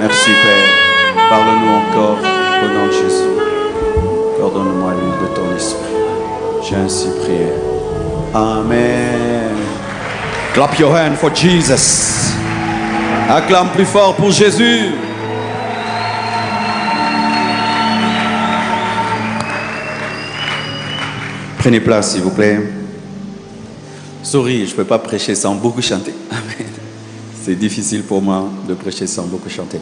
Merci Père. Parle-nous encore au nom de Jésus. Ordonne-moi l'huile de ton esprit. J'ai ainsi prié. Amen. Clap your hand for Jesus. Acclame plus fort pour Jésus. Prenez place s'il vous plaît. Sorry, je ne peux pas prêcher sans beaucoup chanter. Amen. C'est difficile pour moi de prêcher sans beaucoup chanter.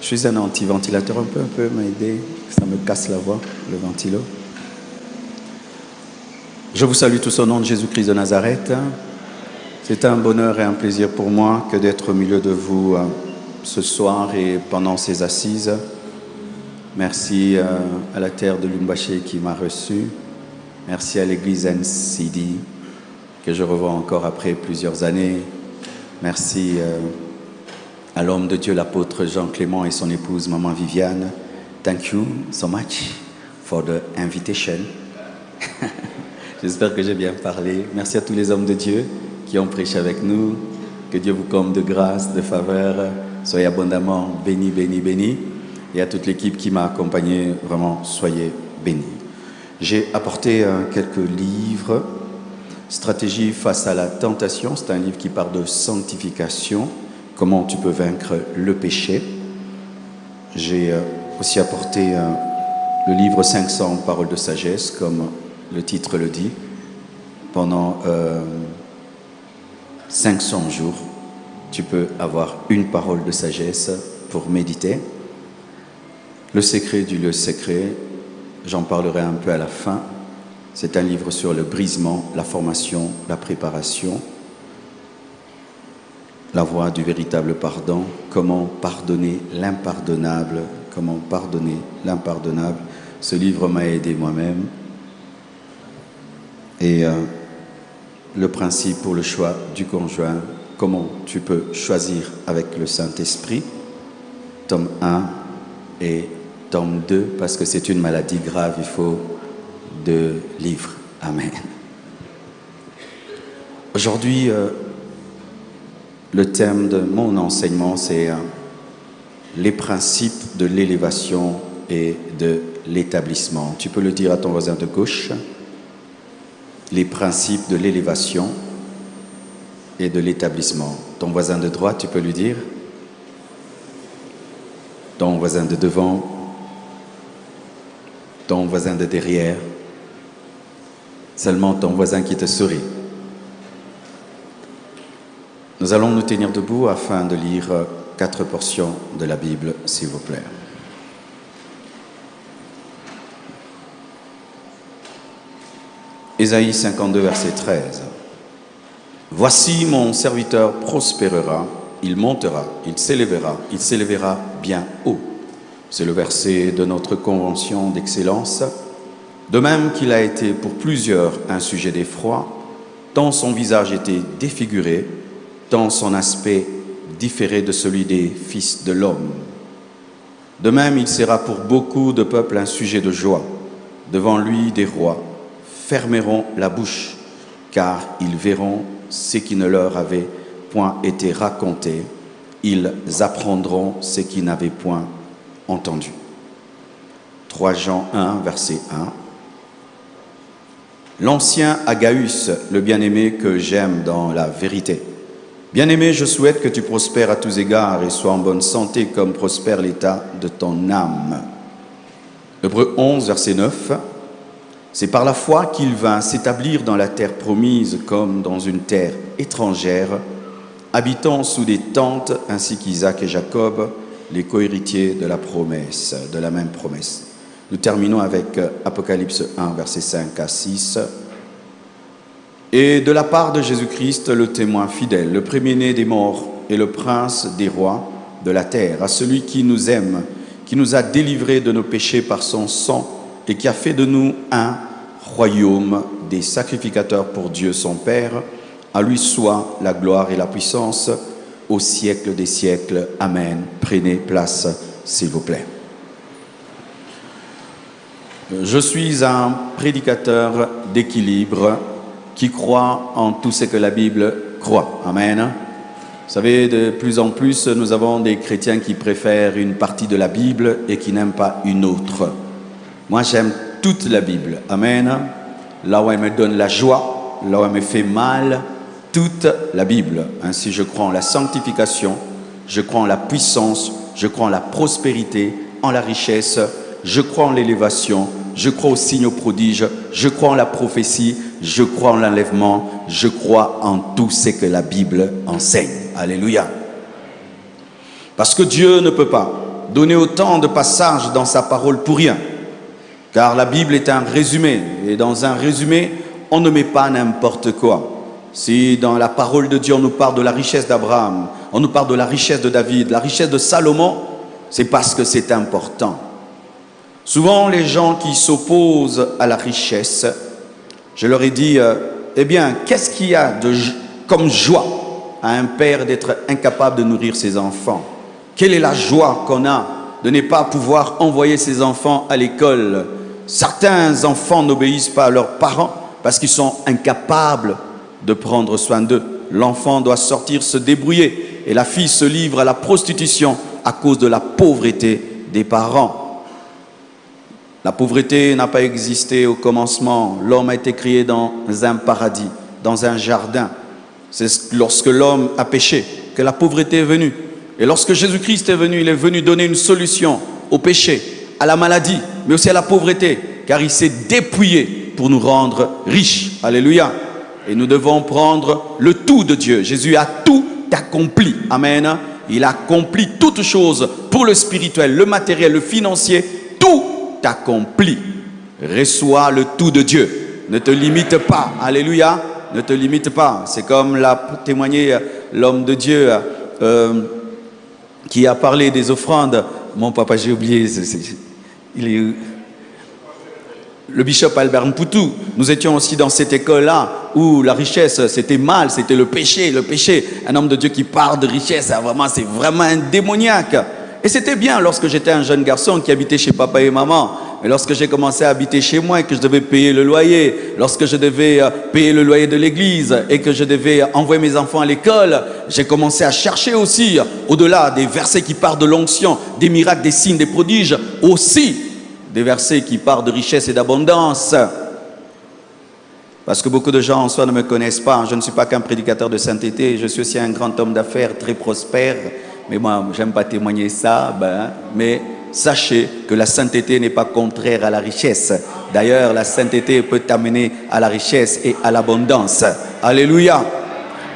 Je suis un anti-ventilateur, un peu m'aider. Ça me casse la voix, le ventilo. Je vous salue tous au nom de Jésus-Christ de Nazareth. C'est un bonheur et un plaisir pour moi que d'être au milieu de vous ce soir et pendant ces assises. Merci à la terre de Lumbaché qui m'a reçu. Merci à l'église NCD que je revois encore après plusieurs années. Merci à l'homme de Dieu, l'apôtre Jean-Clément et son épouse, maman Viviane. Thank you so much for the invitation. J'espère que j'ai bien parlé. Merci à tous les hommes de Dieu qui ont prêché avec nous. Que Dieu vous comble de grâce, de faveur. Soyez abondamment bénis, bénis, bénis. Et à toute l'équipe qui m'a accompagné, vraiment, soyez bénis. J'ai apporté quelques livres. Stratégie face à la tentation, c'est un livre qui parle de sanctification. Comment tu peux vaincre le péché. J'ai aussi apporté le livre 500 paroles de sagesse, comme le titre le dit. Pendant 500 jours, tu peux avoir une parole de sagesse pour méditer. Le secret du lieu secret, j'en parlerai un peu à la fin. C'est un livre sur le brisement, la formation, la préparation, la voie du véritable pardon, comment pardonner l'impardonnable, comment pardonner l'impardonnable. Ce livre m'a aidé moi-même. Et le principe pour le choix du conjoint, comment tu peux choisir avec le Saint-Esprit, tome 1 et tome 2, parce que c'est une maladie grave, il faut 2 livres. Amen. Aujourd'hui, le thème de mon enseignement, c'est les principes de l'élévation et de l'établissement. Tu peux le dire à ton voisin de gauche. Les principes de l'élévation et de l'établissement. Ton voisin de droite, tu peux lui dire. Ton voisin de devant. Ton voisin de derrière. Seulement ton voisin qui te sourit. Nous allons nous tenir debout afin de lire 4 portions de la Bible, s'il vous plaît. Ésaïe 52, verset 13. Voici mon serviteur prospérera, il montera, il s'élèvera bien haut. C'est le verset de notre convention d'excellence. De même qu'il a été pour plusieurs un sujet d'effroi, tant son visage était défiguré, tant son aspect différait de celui des fils de l'homme. De même, il sera pour beaucoup de peuples un sujet de joie. Devant lui, des rois fermeront la bouche, car ils verront ce qui ne leur avait point été raconté. Ils apprendront ce qu'ils n'avaient point entendu. 3 Jean 1, verset 1. L'ancien Aggaïus, le bien-aimé que j'aime dans la vérité. Bien-aimé, je souhaite que tu prospères à tous égards et sois en bonne santé comme prospère l'état de ton âme. Hébreux 11, verset 9. C'est par la foi qu'il vint s'établir dans la terre promise comme dans une terre étrangère, habitant sous des tentes ainsi qu'Isaac et Jacob, les co-héritiers de la promesse, de la même promesse. Nous terminons avec Apocalypse 1, versets 5 à 6. Et de la part de Jésus-Christ, le témoin fidèle, le premier-né des morts et le prince des rois de la terre, à celui qui nous aime, qui nous a délivrés de nos péchés par son sang et qui a fait de nous un royaume des sacrificateurs pour Dieu son Père, à lui soit la gloire et la puissance au siècle des siècles. Amen. Prenez place, s'il vous plaît. Je suis un prédicateur d'équilibre qui croit en tout ce que la Bible croit. Amen. savez, de plus en plus, nous avons des chrétiens qui préfèrent une partie de la Bible et qui n'aiment pas une autre. Moi, j'aime toute la Bible. Amen. Là où elle me donne la joie, là où elle me fait mal, toute la Bible. Ainsi, je crois en la sanctification, je crois en la puissance, je crois en la prospérité, en la richesse, je crois en l'élévation, je crois aux signes, aux prodiges, je crois en la prophétie, je crois en l'enlèvement, je crois en tout ce que la Bible enseigne. Alléluia. Parce que Dieu ne peut pas donner autant de passages dans sa parole pour rien. Car la Bible est un résumé. Et dans un résumé, on ne met pas n'importe quoi. Si dans la parole de Dieu, on nous parle de la richesse d'Abraham, on nous parle de la richesse de David, la richesse de Salomon, c'est parce que c'est important. Souvent, les gens qui s'opposent à la richesse, je leur ai dit, eh bien, qu'est-ce qu'il y a comme joie à un père d'être incapable de nourrir ses enfants? Quelle est la joie qu'on a de ne pas pouvoir envoyer ses enfants à l'école? Certains enfants n'obéissent pas à leurs parents parce qu'ils sont incapables de prendre soin d'eux. L'enfant doit sortir se débrouiller et la fille se livre à la prostitution à cause de la pauvreté des parents. La pauvreté n'a pas existé au commencement. L'homme a été créé dans un paradis, dans un jardin. C'est lorsque l'homme a péché que la pauvreté est venue. Et lorsque Jésus-Christ est venu, il est venu donner une solution au péché, à la maladie, mais aussi à la pauvreté, car il s'est dépouillé pour nous rendre riches. Alléluia. Et nous devons prendre le tout de Dieu. Jésus a tout accompli. Amen. Il a accompli toutes choses pour le spirituel, le matériel, le financier, tout accompli. Reçois le tout de Dieu. Ne te limite pas. Alléluia. Ne te limite pas. C'est comme l'a témoigné l'homme de Dieu qui a parlé des offrandes. Mon papa, j'ai oublié. Il est le bishop Albert Mpoutou. Nous étions aussi dans cette école-là où la richesse, c'était mal, c'était le péché. Le péché, un homme de Dieu qui parle de richesse, c'est vraiment un démoniaque. Et c'était bien lorsque j'étais un jeune garçon qui habitait chez papa et maman. Mais lorsque j'ai commencé à habiter chez moi et que je devais payer le loyer, lorsque je devais payer le loyer de l'église et que je devais envoyer mes enfants à l'école, j'ai commencé à chercher aussi, au-delà des versets qui parlent de l'onction, des miracles, des signes, des prodiges, aussi des versets qui parlent de richesse et d'abondance. Parce que beaucoup de gens en soi ne me connaissent pas. Je ne suis pas qu'un prédicateur de sainteté, je suis aussi un grand homme d'affaires très prospère. Mais moi, j'aime pas témoigner ça, mais sachez que la sainteté n'est pas contraire à la richesse. D'ailleurs, la sainteté peut t'amener à la richesse et à l'abondance. Alléluia.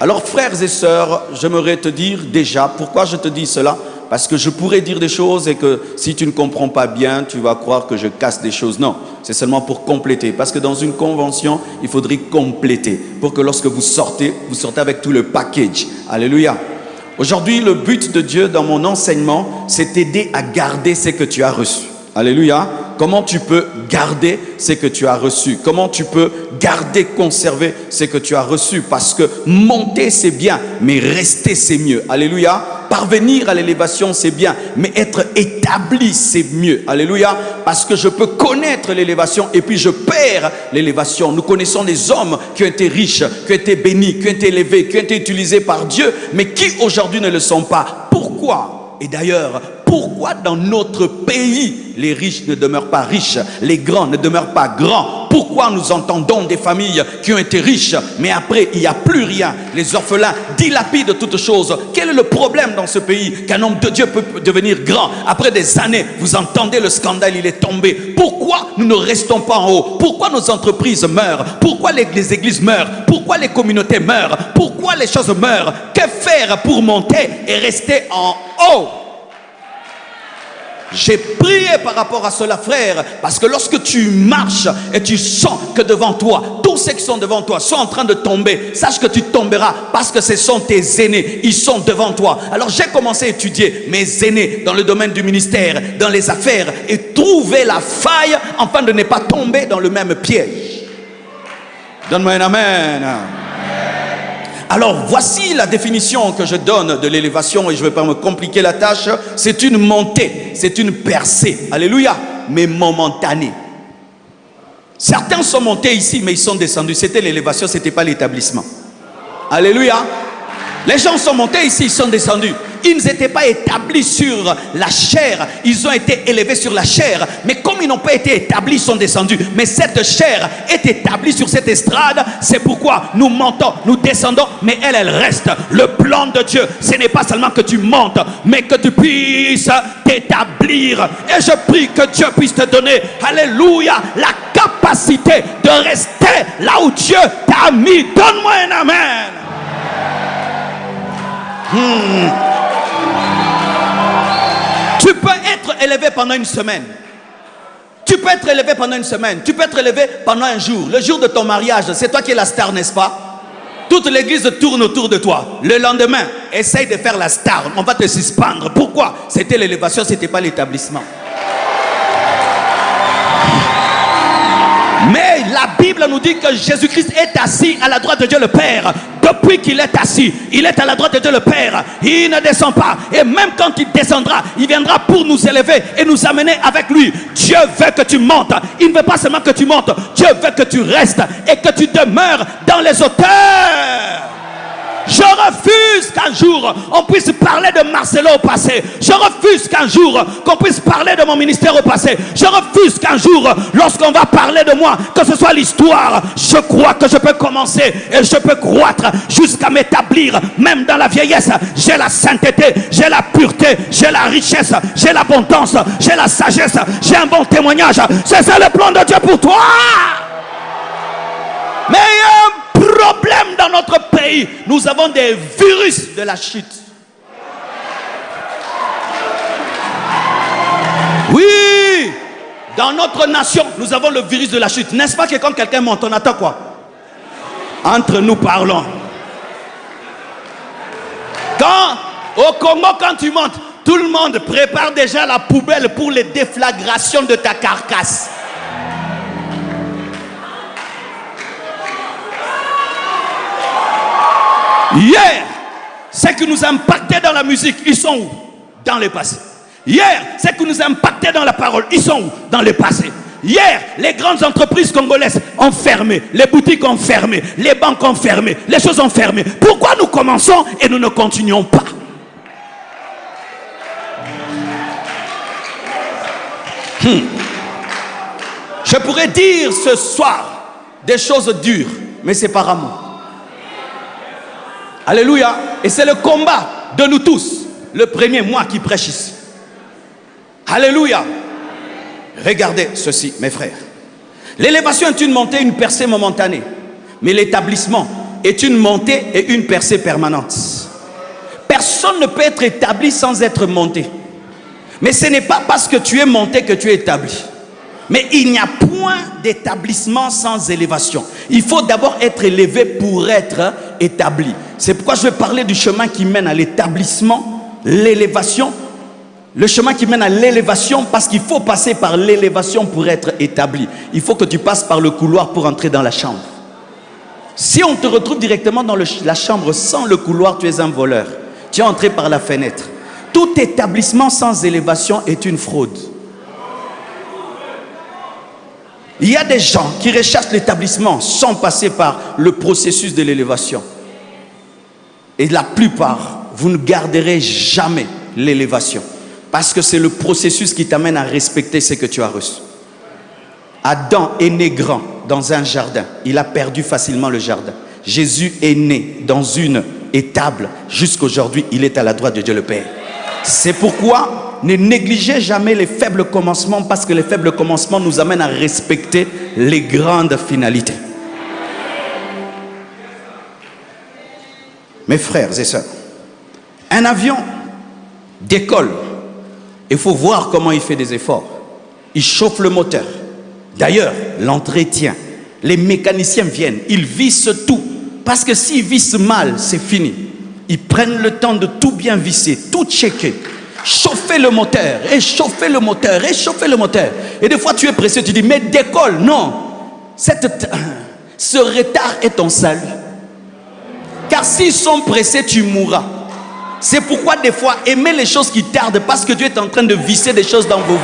Alors, frères et sœurs, j'aimerais te dire déjà, pourquoi je te dis cela? Parce que je pourrais dire des choses et que si tu ne comprends pas bien, tu vas croire que je casse des choses. Non, c'est seulement pour compléter. Parce que dans une convention, il faudrait compléter. Pour que lorsque vous sortez avec tout le package. Alléluia. Aujourd'hui, le but de Dieu dans mon enseignement, c'est t'aider à garder ce que tu as reçu. Alléluia. Comment tu peux garder ce que tu as reçu? Comment tu peux garder, conserver ce que tu as reçu? Parce que monter, c'est bien, mais rester, c'est mieux. Alléluia. Parvenir à l'élévation, c'est bien, mais être établi, c'est mieux. Alléluia. Parce que je peux connaître l'élévation et puis je perds l'élévation. Nous connaissons des hommes qui ont été riches, qui ont été bénis, qui ont été élevés, qui ont été utilisés par Dieu, mais qui aujourd'hui ne le sont pas. Pourquoi? Et d'ailleurs, pourquoi dans notre pays, les riches ne demeurent pas riches, les grands ne demeurent pas grands? Pourquoi nous entendons des familles qui ont été riches, mais après, il n'y a plus rien? Les orphelins dilapident toutes choses. Quel est le problème dans ce pays qu'un homme de Dieu peut devenir grand? Après des années, vous entendez le scandale, il est tombé. Pourquoi nous ne restons pas en haut? Pourquoi nos entreprises meurent? Pourquoi les églises meurent? Pourquoi les communautés meurent? Pourquoi les choses meurent? Que faire pour monter et rester en haut? J'ai prié par rapport à cela, frère, parce que lorsque tu marches et tu sens que devant toi, tous ceux qui sont devant toi sont en train de tomber, sache que tu tomberas parce que ce sont tes aînés, ils sont devant toi. Alors j'ai commencé à étudier mes aînés dans le domaine du ministère, dans les affaires, et trouver la faille afin de ne pas tomber dans le même piège. Donne-moi un amen. Alors voici la définition que je donne de l'élévation et je ne vais pas me compliquer la tâche. C'est une montée, c'est une percée, alléluia, mais momentanée. Certains sont montés ici mais ils sont descendus, c'était l'élévation, ce n'était pas l'établissement. Alléluia. Les gens sont montés ici, ils sont descendus. Ils n'étaient pas établis sur la chair. Ils ont été élevés sur la chair. Mais comme ils n'ont pas été établis, ils sont descendus. Mais cette chair est établie sur cette estrade. C'est pourquoi nous montons, nous descendons. Mais elle reste. Le plan de Dieu, ce n'est pas seulement que tu montes, mais que tu puisses t'établir. Et je prie que Dieu puisse te donner, alléluia, la capacité de rester là où Dieu t'a mis. Donne-moi un amen. Tu peux être élevé pendant une semaine. Tu peux être élevé pendant une semaine. Tu peux être élevé pendant un jour. Le jour de ton mariage, c'est toi qui es la star, n'est-ce pas? Toute l'église tourne autour de toi. Le lendemain, essaye de faire la star. On va te suspendre. Pourquoi? C'était l'élévation, ce n'était pas l'établissement. Mais la Bible nous dit que Jésus-Christ est assis à la droite de Dieu le Père. Depuis qu'il est assis, il est à la droite de Dieu le Père. Il ne descend pas. Et même quand il descendra, il viendra pour nous élever et nous amener avec lui. Dieu veut que tu montes. Il ne veut pas seulement que tu montes. Dieu veut que tu restes et que tu demeures dans les hauteurs. Je refuse qu'un jour on puisse parler de Marcelo au passé. Je refuse qu'un jour qu'on puisse parler de mon ministère au passé. Je refuse qu'un jour, lorsqu'on va parler de moi, que ce soit l'histoire. Je crois que je peux commencer et je peux croître jusqu'à m'établir, même dans la vieillesse. J'ai la sainteté, j'ai la pureté, j'ai la richesse, j'ai l'abondance, j'ai la sagesse, j'ai un bon témoignage. C'est ça le plan de Dieu pour toi. Mais il y a un problème dans notre pays. Nous avons des virus de la chute. Oui, dans notre nation, nous avons le virus de la chute. N'est-ce pas que quand quelqu'un monte, on attend quoi? Entre nous parlons. Au Congo, quand tu montes, tout le monde prépare déjà la poubelle pour les déflagrations de ta carcasse. Hier, ce qui nous a impacté dans la musique, ils sont où? Dans le passé. Hier, ce qui nous a impacté dans la parole, ils sont où? Dans le passé. Hier, les grandes entreprises congolaises ont fermé, les boutiques ont fermé, les banques ont fermé, les choses ont fermé. Pourquoi nous commençons et nous ne continuons pas? Je pourrais dire ce soir des choses dures, mais c'est par amour. Alléluia. Et c'est le combat de nous tous. Le premier, moi qui prêche ici. Alléluia. Regardez ceci, mes frères. L'élévation est une montée, une percée momentanée. Mais l'établissement est une montée et une percée permanente. Personne ne peut être établi sans être monté. Mais ce n'est pas parce que tu es monté que tu es établi. Mais il n'y a point d'établissement sans élévation. Il faut d'abord être élevé pour être établi. C'est pourquoi je vais parler du chemin qui mène à l'établissement, l'élévation. Le chemin qui mène à l'élévation, parce qu'il faut passer par l'élévation pour être établi. Il faut que tu passes par le couloir pour entrer dans la chambre. Si on te retrouve directement dans la chambre sans le couloir, tu es un voleur. Tu es entré par la fenêtre. Tout établissement sans élévation est une fraude. Il y a des gens qui recherchent l'établissement sans passer par le processus de l'élévation. Et la plupart, vous ne garderez jamais l'élévation. Parce que c'est le processus qui t'amène à respecter ce que tu as reçu. Adam est né grand dans un jardin. Il a perdu facilement le jardin. Jésus est né dans une étable. Jusqu'aujourd'hui, il est à la droite de Dieu le Père. C'est pourquoi ne négligez jamais les faibles commencements, parce que les faibles commencements nous amènent à respecter les grandes finalités. Mes frères et sœurs, un avion décolle. Il faut voir comment il fait des efforts. Il chauffe le moteur. D'ailleurs, l'entretien, les mécaniciens viennent, ils vissent tout. Parce que s'ils vissent mal, c'est fini. Ils prennent le temps de tout bien visser, tout checker. Chauffer le moteur, et chauffer le moteur, et chauffer le moteur. Et des fois tu es pressé, tu dis, mais décolle. Non, ce retard est ton salut. Car s'ils sont pressés, tu mourras. C'est pourquoi des fois, aimez les choses qui tardent, parce que Dieu est en train de visser des choses dans vos vies.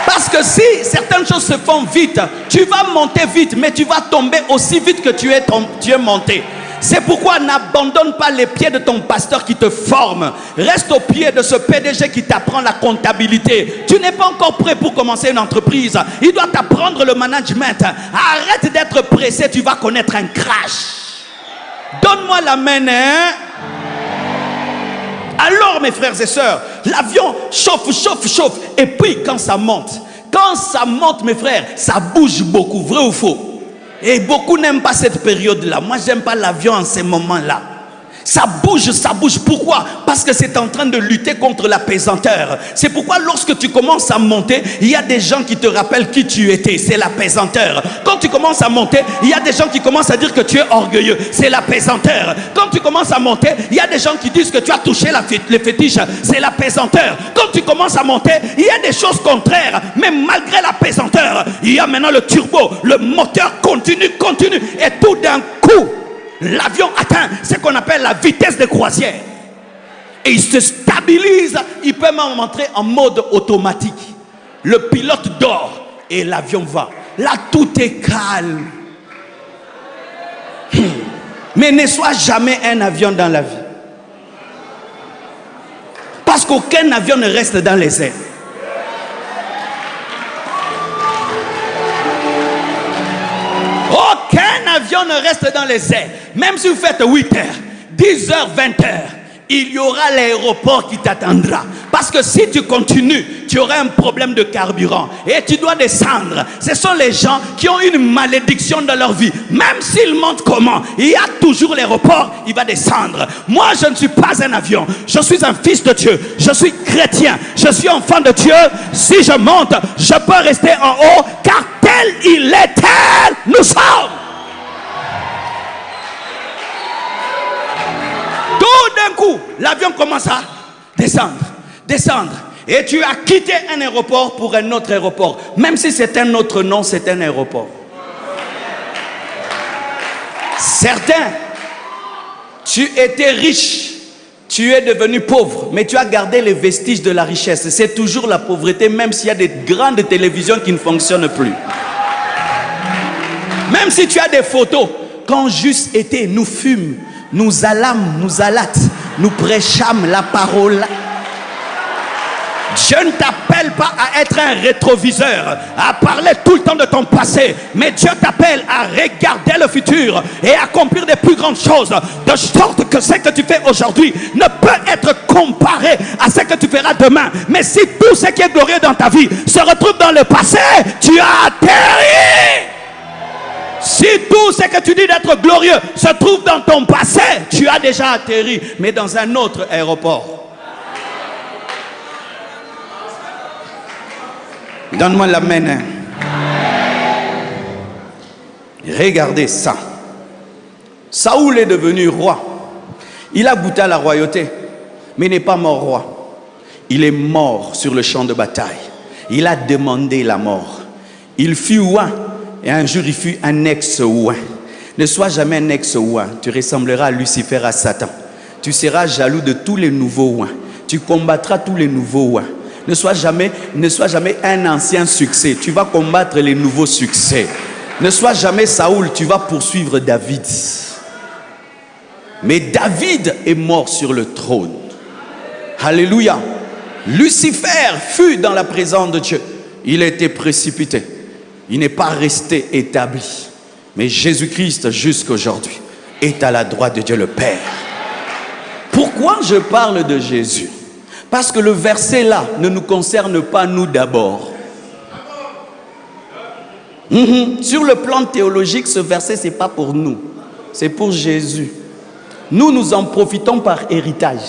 Parce que que si certaines choses se font vite, tu vas monter vite, mais tu vas tomber aussi vite que tu es monté. C'est pourquoi n'abandonne pas les pieds de ton pasteur qui te forme. Reste au pied de ce PDG qui t'apprend la comptabilité. Tu n'es pas encore prêt pour commencer une entreprise. Il doit t'apprendre le management. Arrête d'être pressé, tu vas connaître un crash. Donne-moi la main, hein? Alors mes frères et sœurs, l'avion chauffe, chauffe, chauffe. Et puis quand ça monte, mes frères, ça bouge beaucoup, vrai ou faux? Et beaucoup n'aiment pas cette période-là. Moi, j'aime pas l'avion en ces moments-là. Ça bouge, ça bouge. Pourquoi? Parce que c'est en train de lutter contre la pesanteur. C'est pourquoi lorsque tu commences à monter, il y a des gens qui te rappellent qui tu étais. C'est la pesanteur. Quand tu commences à monter, il y a des gens qui commencent à dire que tu es orgueilleux. C'est la pesanteur. Quand tu commences à monter, il y a des gens qui disent que tu as touché les fétiches. C'est la pesanteur. Quand tu commences à monter, il y a des choses contraires. Mais malgré la pesanteur, il y a maintenant le turbo. Le moteur continue. Et tout d'un coup, l'avion atteint ce qu'on appelle la vitesse de croisière. Et il se stabilise. Il peut même entrer en mode automatique. Le pilote dort et l'avion va. Là, tout est calme. Mais ne sois jamais un avion dans la vie. Parce qu'aucun avion ne reste dans les airs. Aucun avion ne reste dans les airs. Même si vous faites 8 heures, 10 heures, 20 heures, il y aura l'aéroport qui t'attendra. Parce que si tu continues, tu auras un problème de carburant et tu dois descendre. Ce sont les gens qui ont une malédiction dans leur vie. Même s'ils montent comment, il y a toujours l'aéroport, il va descendre. Moi, je ne suis pas un avion. Je suis un fils de Dieu. Je suis chrétien. Je suis enfant de Dieu. Si je monte, je peux rester en haut, car tel il est, tel nous sommes. Tout d'un coup, l'avion commence à descendre. Et tu as quitté un aéroport pour un autre aéroport. Même si c'est un autre nom, c'est un aéroport. Certains, tu étais riche, tu es devenu pauvre, mais tu as gardé les vestiges de la richesse. C'est toujours la pauvreté, même s'il y a des grandes télévisions qui ne fonctionnent plus. Même si tu as des photos, quand juste été, nous fûmes, nous allâmes, nous allates, nous prêchâmes la parole. Dieu ne t'appelle pas à être un rétroviseur, à parler tout le temps de ton passé, mais Dieu t'appelle à regarder le futur et à accomplir des plus grandes choses, de sorte que ce que tu fais aujourd'hui ne peut être comparé à ce que tu feras demain. Mais si tout ce qui est glorieux dans ta vie se retrouve dans le passé, tu as atterri. Si tout ce que tu dis d'être glorieux se trouve dans ton passé, tu as déjà atterri, mais dans un autre aéroport. Donne-moi la main. Regardez ça. Saoul est devenu roi. Il a goûté à la royauté, mais il n'est pas mort roi. Il est mort sur le champ de bataille. Il a demandé la mort. Il fut oint, et un jour il fut un ex-oint. Ne sois jamais un ex-oint. Tu ressembleras à Lucifer, à Satan. Tu seras jaloux de tous les nouveaux oints. Tu combattras tous les nouveaux oints. Ne sois jamais un ancien succès. Tu vas combattre les nouveaux succès. Ne sois jamais Saoul, tu vas poursuivre David. Mais David est mort sur le trône. Alléluia. Lucifer fut dans la présence de Dieu. Il a été précipité. Il n'est pas resté établi. Mais Jésus-Christ, jusqu'aujourd'hui, est à la droite de Dieu le Père. Pourquoi je parle de Jésus? Parce que le verset là ne nous concerne pas nous d'abord. Sur le plan théologique, ce verset c'est pas pour nous. C'est pour Jésus. Nous en profitons par héritage.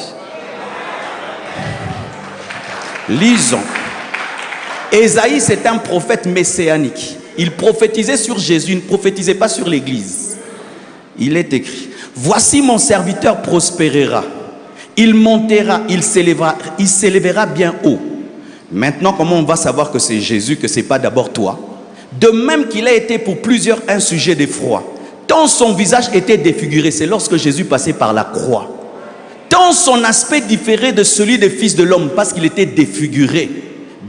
Lisons. Ésaïe c'est un prophète messianique. Il prophétisait sur Jésus, il ne prophétisait pas sur l'Église. Il est écrit: voici mon serviteur prospérera. Il montera, il s'élèvera bien haut. Maintenant, comment on va savoir que c'est Jésus, que ce n'est pas d'abord toi? De même qu'il a été pour plusieurs un sujet d'effroi. Tant son visage était défiguré, c'est lorsque Jésus passait par la croix. Tant son aspect différait de celui des fils de l'homme, parce qu'il était défiguré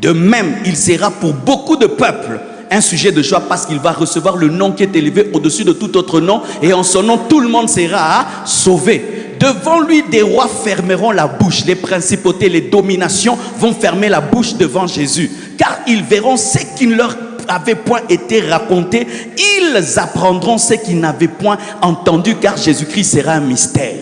De même, il sera pour beaucoup de peuples un sujet de joie parce qu'il va recevoir le nom qui est élevé au-dessus de tout autre nom et en son nom tout le monde sera sauvé. Devant lui, des rois fermeront la bouche, les principautés, les dominations vont fermer la bouche devant Jésus, car ils verront ce qui ne leur avait point été raconté, ils apprendront ce qu'ils n'avaient point entendu, car Jésus-Christ sera un mystère.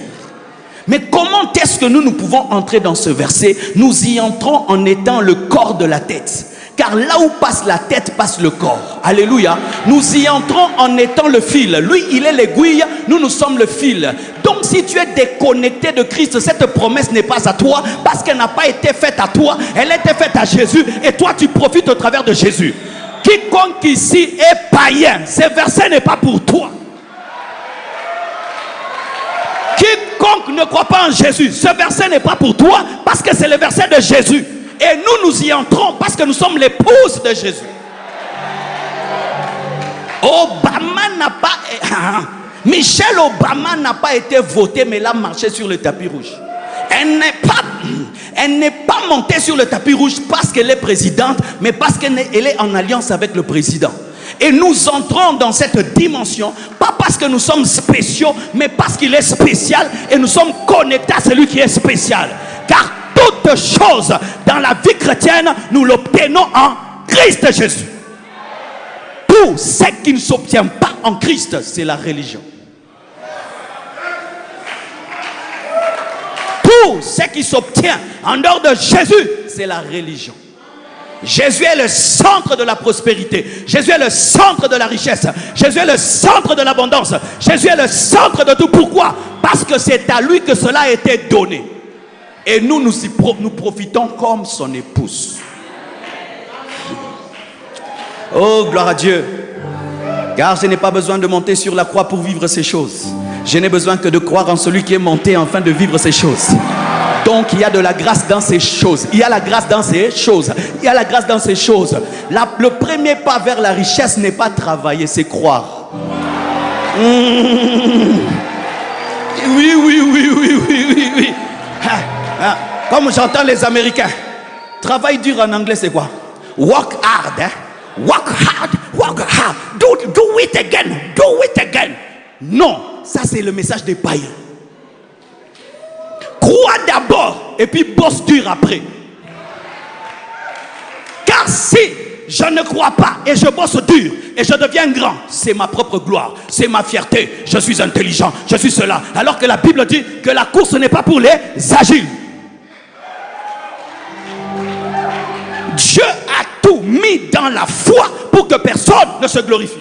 Mais comment est-ce que nous pouvons entrer dans ce verset? Nous y entrons en étant le corps de la tête. Car là où passe la tête, passe le corps. Alléluia. Nous y entrons en étant le fil. Lui, il est l'aiguille, nous sommes le fil. Donc si tu es déconnecté de Christ, cette promesse n'est pas à toi parce qu'elle n'a pas été faite à toi. Elle a été faite à Jésus et toi tu profites au travers de Jésus. Quiconque ici est païen, ce verset n'est pas pour toi. Quiconque ne croit pas en Jésus, ce verset n'est pas pour toi parce que c'est le verset de Jésus. Et nous y entrons parce que nous sommes l'épouse de Jésus. Obama n'a pas... Michelle Obama n'a pas été votée, mais elle a marché sur le tapis rouge. Elle n'est pas montée sur le tapis rouge parce qu'elle est présidente, mais parce qu'elle est en alliance avec le président. Et nous entrons dans cette dimension, pas parce que nous sommes spéciaux, mais parce qu'il est spécial et nous sommes connectés à celui qui est spécial. Car toute chose dans la vie chrétienne, nous l'obtenons en Christ Jésus. Tout ce qui ne s'obtient pas en Christ, c'est la religion. Tout ce qui s'obtient en dehors de Jésus, c'est la religion. Jésus est le centre de la prospérité. Jésus est le centre de la richesse. Jésus est le centre de l'abondance. Jésus est le centre de tout. Pourquoi? Parce que c'est à lui que cela a été donné. Et nous profitons comme son épouse. Oh, gloire à Dieu. Car je n'ai pas besoin de monter sur la croix pour vivre ces choses. Je n'ai besoin que de croire en celui qui est monté afin de vivre ces choses. Donc il y a de la grâce dans ces choses. Il y a la grâce dans ces choses. Il y a la grâce dans ces choses. Le premier pas vers la richesse n'est pas travailler, c'est croire. Oui. Comme j'entends les Américains. Travail dur en anglais, c'est quoi? Work hard. Work hard. Work hard. Do it again. Do it again. Non, ça c'est le message des païens. Crois d'abord et puis bosse dur après. Car si je ne crois pas et je bosse dur et je deviens grand, c'est ma propre gloire, c'est ma fierté. Je suis intelligent, je suis cela. Alors que la Bible dit que la course n'est pas pour les agiles. Dieu a tout mis dans la foi pour que personne ne se glorifie.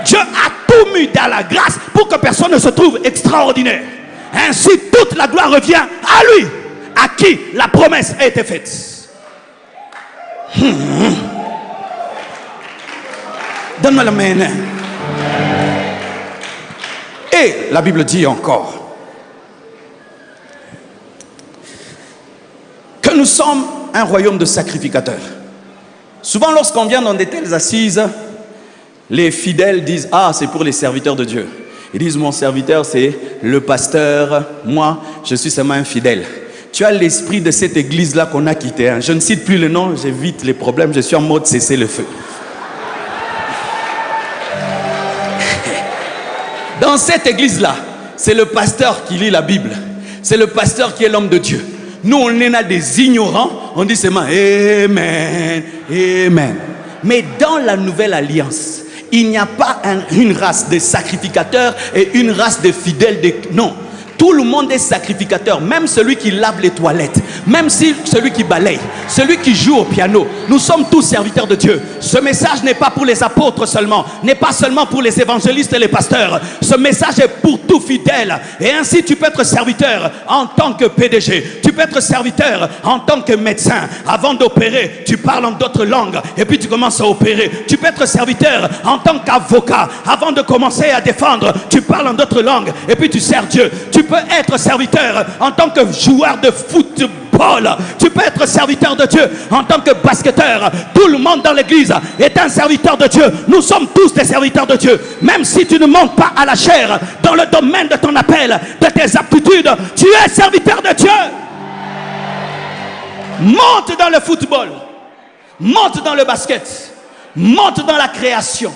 Dieu a tout mis dans la grâce pour que personne ne se trouve extraordinaire. Ainsi, toute la gloire revient à lui, à qui la promesse a été faite. Donne-moi la main. Et la Bible dit encore que nous sommes un royaume de sacrificateurs. Souvent, lorsqu'on vient dans de telles assises, les fidèles disent: ah, c'est pour les serviteurs de Dieu. Ils disent: mon serviteur, c'est le pasteur. Moi, je suis seulement un fidèle. Tu as l'esprit de cette église-là qu'on a quittée. Hein. Je ne cite plus le nom, j'évite les problèmes. Je suis en mode cesser le feu. Dans cette église-là, c'est le pasteur qui lit la Bible. C'est le pasteur qui est l'homme de Dieu. Nous, on est là des ignorants. On dit seulement Amen, Amen. Mais dans la nouvelle alliance, il n'y a pas une race de sacrificateurs et une race de fidèles. Non, tout le monde est sacrificateur. Même celui qui lave les toilettes, même celui qui balaye, celui qui joue au piano. Nous sommes tous serviteurs de Dieu. Ce message n'est pas pour les apôtres seulement, n'est pas seulement pour les évangélistes et les pasteurs. Ce message est pour tout fidèle. Et ainsi tu peux être serviteur en tant que PDG. Tu peux être serviteur en tant que médecin. Avant d'opérer, tu parles en d'autres langues et puis tu commences à opérer. Tu peux être serviteur en tant qu'avocat. Avant de commencer à défendre, tu parles en d'autres langues et puis tu sers Dieu. Tu peux être serviteur en tant que joueur de football. Tu peux être serviteur de Dieu en tant que basketteur. Tout le monde dans l'église est un serviteur de Dieu. Nous sommes tous des serviteurs de Dieu. Même si tu ne montes pas à la chair dans le domaine de ton appel, de tes aptitudes, tu es serviteur de Dieu. Monte dans le football. Monte dans le basket. Monte dans la création.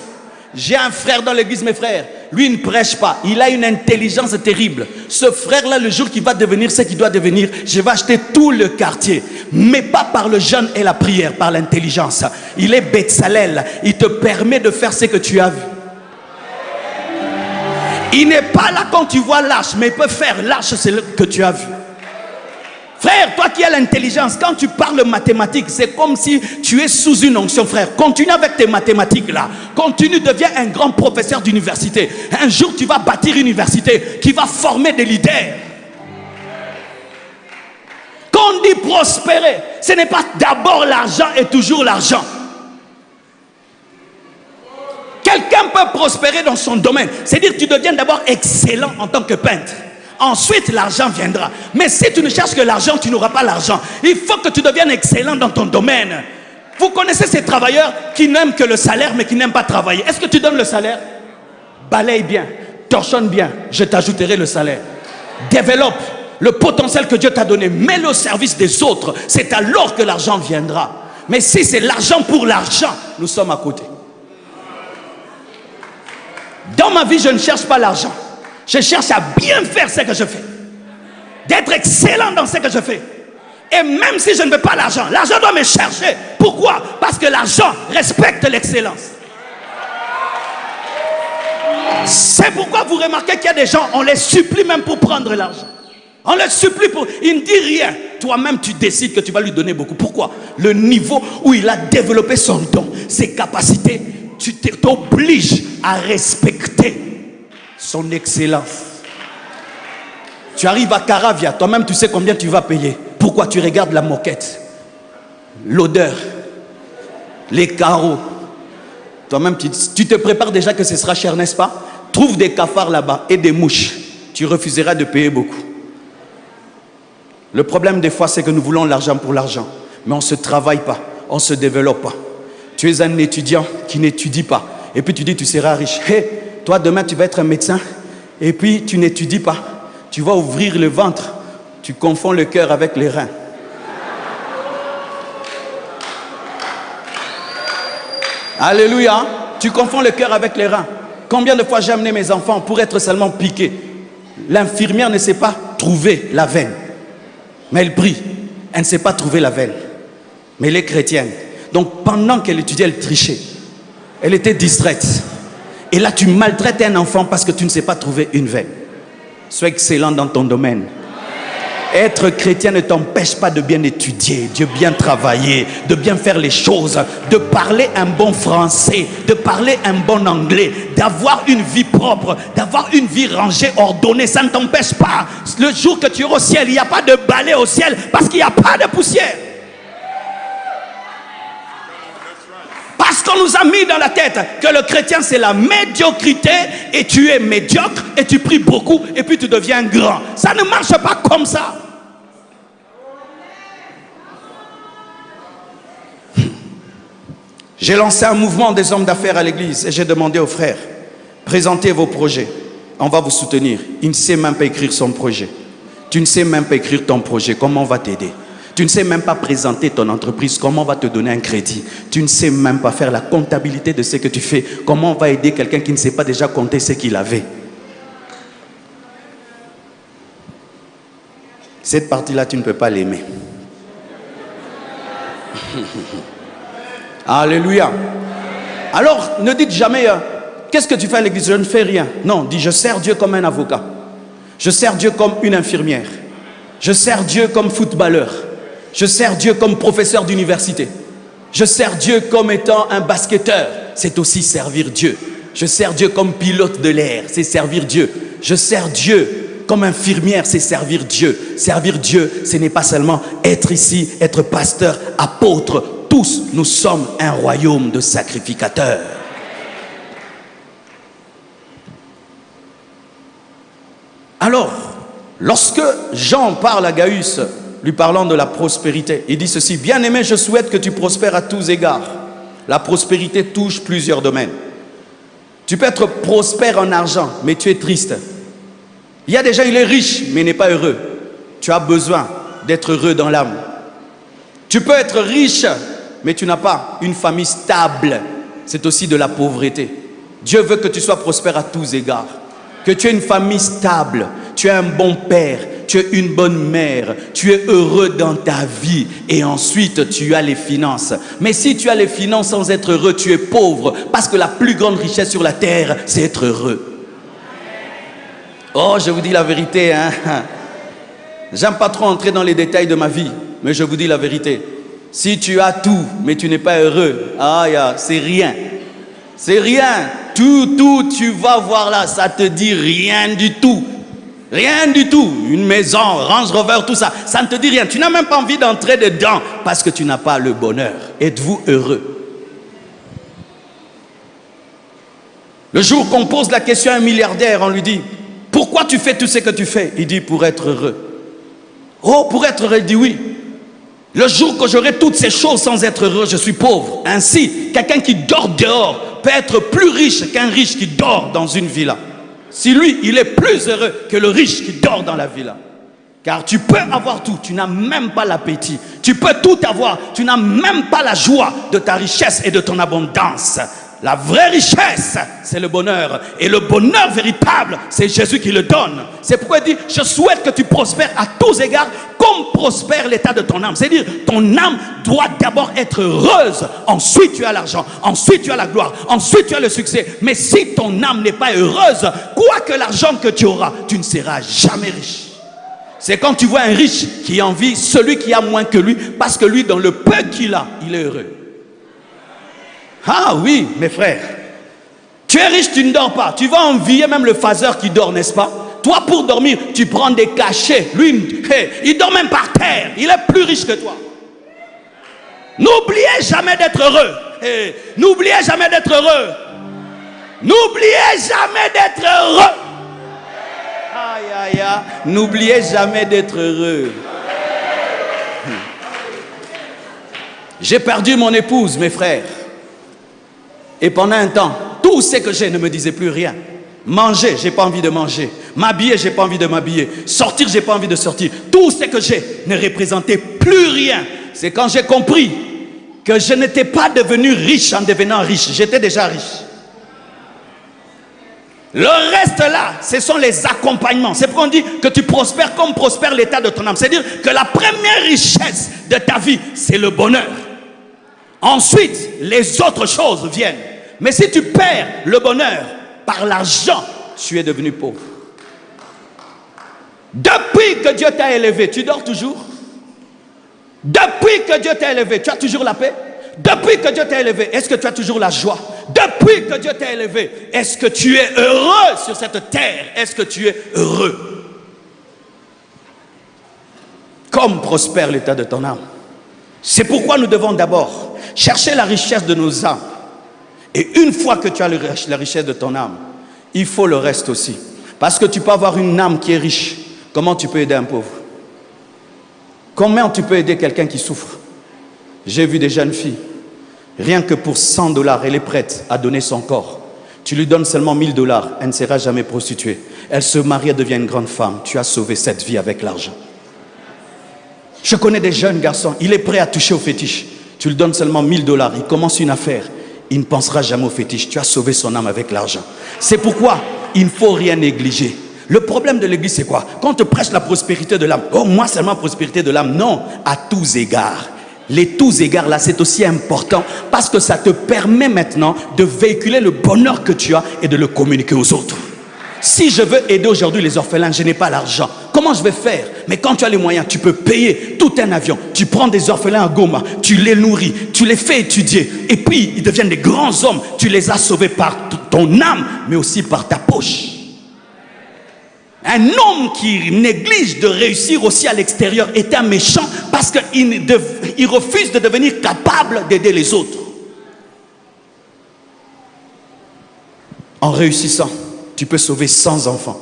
J'ai un frère dans l'église, mes frères. Lui, il ne prêche pas. Il a une intelligence terrible. Ce frère-là, le jour qu'il va devenir ce qu'il doit devenir, je vais acheter tout le quartier. Mais pas par le jeûne et la prière, par l'intelligence. Il est Betsalel. Il te permet de faire ce que tu as vu. Il n'est pas là quand tu vois l'arche, mais il peut faire l'arche, c'est ce que tu as vu. Frère, toi qui as l'intelligence, quand tu parles mathématiques, c'est comme si tu es sous une onction, frère. Continue avec tes mathématiques là. Continue, deviens un grand professeur d'université. Un jour, tu vas bâtir une université qui va former des leaders. Quand on dit prospérer, ce n'est pas d'abord l'argent et toujours l'argent. Quelqu'un peut prospérer dans son domaine. C'est-à-dire que tu deviens d'abord excellent en tant que peintre. Ensuite, l'argent viendra. Mais si tu ne cherches que l'argent, tu n'auras pas l'argent. Il faut que tu deviennes excellent dans ton domaine. Vous connaissez ces travailleurs qui n'aiment que le salaire, mais qui n'aiment pas travailler. Est-ce que tu donnes le salaire? Balaye bien, torchonne bien, je t'ajouterai le salaire. Développe le potentiel que Dieu t'a donné. Mets-le au service des autres. C'est alors que l'argent viendra. Mais si c'est l'argent pour l'argent, nous sommes à côté. Dans ma vie, je ne cherche pas l'argent. Je cherche à bien faire ce que je fais. D'être excellent dans ce que je fais. Et même si je ne veux pas l'argent, l'argent doit me chercher. Pourquoi? Parce que l'argent respecte l'excellence. C'est pourquoi vous remarquez qu'il y a des gens, on les supplie même pour prendre l'argent. On les supplie pour... Il ne dit rien. Toi-même, tu décides que tu vas lui donner beaucoup. Pourquoi? Le niveau où il a développé son don, ses capacités, tu t'obliges à respecter son excellence. Tu arrives à Caravia, toi-même tu sais combien tu vas payer. Pourquoi? Tu regardes la moquette, l'odeur, les carreaux. Toi-même tu te prépares déjà que ce sera cher, n'est-ce pas? Trouve des cafards là-bas et des mouches. Tu refuseras de payer beaucoup. Le problème des fois c'est que nous voulons l'argent pour l'argent. Mais on ne se travaille pas, on ne se développe pas. Tu es un étudiant qui n'étudie pas. Et puis tu dis tu seras riche. Hey, toi demain tu vas être un médecin. Et puis tu n'étudies pas. Tu vas ouvrir le ventre. Tu confonds le cœur avec les reins. Alléluia. Tu confonds le cœur avec les reins. Combien de fois j'ai amené mes enfants pour être seulement piqués. L'infirmière ne sait pas trouver la veine. Mais elle prie. Elle ne sait pas trouver la veine. Mais elle est chrétienne. Donc pendant qu'elle étudiait, elle trichait. Elle était distraite. Et là, tu maltraites un enfant parce que tu ne sais pas trouver une veine. Sois excellent dans ton domaine. Être chrétien ne t'empêche pas de bien étudier, de bien travailler, de bien faire les choses, de parler un bon français, de parler un bon anglais, d'avoir une vie propre, d'avoir une vie rangée, ordonnée. Ça ne t'empêche pas. Le jour que tu es au ciel, il n'y a pas de balai au ciel parce qu'il n'y a pas de poussière. Parce qu'on nous a mis dans la tête que le chrétien c'est la médiocrité et tu es médiocre et tu pries beaucoup et puis tu deviens grand. Ça ne marche pas comme ça. J'ai lancé un mouvement des hommes d'affaires à l'église et j'ai demandé aux frères, présentez vos projets, on va vous soutenir. Il ne sait même pas écrire son projet. Tu ne sais même pas écrire ton projet, comment on va t'aider? Tu ne sais même pas présenter ton entreprise, comment on va te donner un crédit. Tu ne sais même pas faire la comptabilité de ce que tu fais. Comment on va aider quelqu'un qui ne sait pas déjà compter ce qu'il avait. Cette partie-là, tu ne peux pas l'aimer. Alléluia. Alors, ne dites jamais, qu'est-ce que tu fais à l'église? Je ne fais rien. Non, dis, je sers Dieu comme un avocat. Je sers Dieu comme une infirmière. Je sers Dieu comme footballeur. Je sers Dieu comme professeur d'université. Je sers Dieu comme étant un basketteur. C'est aussi servir Dieu. Je sers Dieu comme pilote de l'air. C'est servir Dieu. Je sers Dieu comme infirmière. C'est servir Dieu. Servir Dieu, ce n'est pas seulement être ici, être pasteur, apôtre. Tous, nous sommes un royaume de sacrificateurs. Alors, lorsque Jean parle à Gaius, lui parlant de la prospérité, il dit ceci: bien-aimé, je souhaite que tu prospères à tous égards. La prospérité touche plusieurs domaines. Tu peux être prospère en argent, mais tu es triste. Il y a des gens, il est riche, mais il n'est pas heureux. Tu as besoin d'être heureux dans l'âme. Tu peux être riche, mais tu n'as pas une famille stable. C'est aussi de la pauvreté. Dieu veut que tu sois prospère à tous égards. Que tu aies une famille stable, tu es un bon père, tu es une bonne mère, tu es heureux dans ta vie et ensuite tu as les finances. Mais si tu as les finances sans être heureux, tu es pauvre parce que la plus grande richesse sur la terre, c'est être heureux. Oh, je vous dis la vérité, hein. J'aime pas trop entrer dans les détails de ma vie, mais je vous dis la vérité. Si tu as tout, mais tu n'es pas heureux, c'est rien. C'est rien. Tout, tu vas voir là, ça te dit rien du tout. Rien du tout. Une maison, Range Rover, tout ça, ça ne te dit rien. Tu n'as même pas envie d'entrer dedans parce que tu n'as pas le bonheur. Êtes-vous heureux? Le jour qu'on pose la question à un milliardaire, on lui dit, pourquoi tu fais tout ce que tu fais? Il dit, pour être heureux. Oh, pour être heureux, il dit oui. Le jour que j'aurai toutes ces choses sans être heureux, je suis pauvre. Ainsi, quelqu'un qui dort dehors peut être plus riche qu'un riche qui dort dans une villa. Si lui, il est plus heureux que le riche qui dort dans la villa. Car tu peux avoir tout, tu n'as même pas l'appétit. Tu peux tout avoir, tu n'as même pas la joie de ta richesse et de ton abondance. La vraie richesse, c'est le bonheur. Et le bonheur véritable, c'est Jésus qui le donne. C'est pourquoi il dit, je souhaite que tu prospères à tous égards, comme prospère l'état de ton âme. C'est-à-dire, ton âme doit d'abord être heureuse. Ensuite, tu as l'argent. Ensuite, tu as la gloire. Ensuite, tu as le succès. Mais si ton âme n'est pas heureuse, quoi que l'argent que tu auras, tu ne seras jamais riche. C'est quand tu vois un riche qui envie celui qui a moins que lui, parce que lui, dans le peu qu'il a, il est heureux. Ah oui, mes frères, tu es riche, tu ne dors pas. Tu vas envier même le phaseur qui dort, n'est-ce pas? Toi, pour dormir, tu prends des cachets. Lui, il dort même par terre. Il est plus riche que toi. N'oubliez jamais d'être heureux. N'oubliez jamais d'être heureux. N'oubliez jamais d'être heureux. Aïe, aïe, aïe. N'oubliez jamais d'être heureux. J'ai perdu mon épouse, mes frères. Et pendant un temps, tout ce que j'ai ne me disait plus rien. Manger, j'ai pas envie de manger. M'habiller, j'ai pas envie de m'habiller. Sortir, j'ai pas envie de sortir. Tout ce que j'ai ne représentait plus rien. C'est quand j'ai compris que je n'étais pas devenu riche en devenant riche. J'étais déjà riche. Le reste là, ce sont les accompagnements. C'est pourquoi on dit que tu prospères comme prospère l'état de ton âme. C'est-à-dire que la première richesse de ta vie, c'est le bonheur. Ensuite, les autres choses viennent. Mais si tu perds le bonheur par l'argent, tu es devenu pauvre. Depuis que Dieu t'a élevé, tu dors toujours? Depuis que Dieu t'a élevé, tu as toujours la paix? Depuis que Dieu t'a élevé, est-ce que tu as toujours la joie? Depuis que Dieu t'a élevé, est-ce que tu es heureux sur cette terre? Est-ce que tu es heureux? Comme prospère l'état de ton âme. C'est pourquoi nous devons d'abord chercher la richesse de nos âmes. Et une fois que tu as la richesse de ton âme, il faut le reste aussi. Parce que tu peux avoir une âme qui est riche. Comment tu peux aider un pauvre? Comment tu peux aider quelqu'un qui souffre? J'ai vu des jeunes filles, rien que pour 100 $, elle est prête à donner son corps. Tu lui donnes seulement 1000 $, elle ne sera jamais prostituée. Elle se marie, elle devient une grande femme. Tu as sauvé cette vie avec l'argent. Je connais des jeunes garçons, il est prêt à toucher au fétiche. Tu lui donnes seulement 1000 $, il commence une affaire. Il ne pensera jamais au fétiche. Tu as sauvé son âme avec l'argent. C'est pourquoi il ne faut rien négliger. Le problème de l'église, c'est quoi? Quand on te prêche la prospérité de l'âme, oh, moi seulement prospérité de l'âme. Non, à tous égards. Les tous égards là, c'est aussi important parce que ça te permet maintenant de véhiculer le bonheur que tu as et de le communiquer aux autres. Si je veux aider aujourd'hui les orphelins, je n'ai pas l'argent. Comment je vais faire? Mais quand tu as les moyens, tu peux payer tout un avion. Tu prends des orphelins à Goma, tu les nourris, tu les fais étudier. Et puis, ils deviennent des grands hommes. Tu les as sauvés par ton âme, mais aussi par ta poche. Un homme qui néglige de réussir aussi à l'extérieur est un méchant parce qu'il refuse de devenir capable d'aider les autres. En réussissant, tu peux sauver 100 enfants.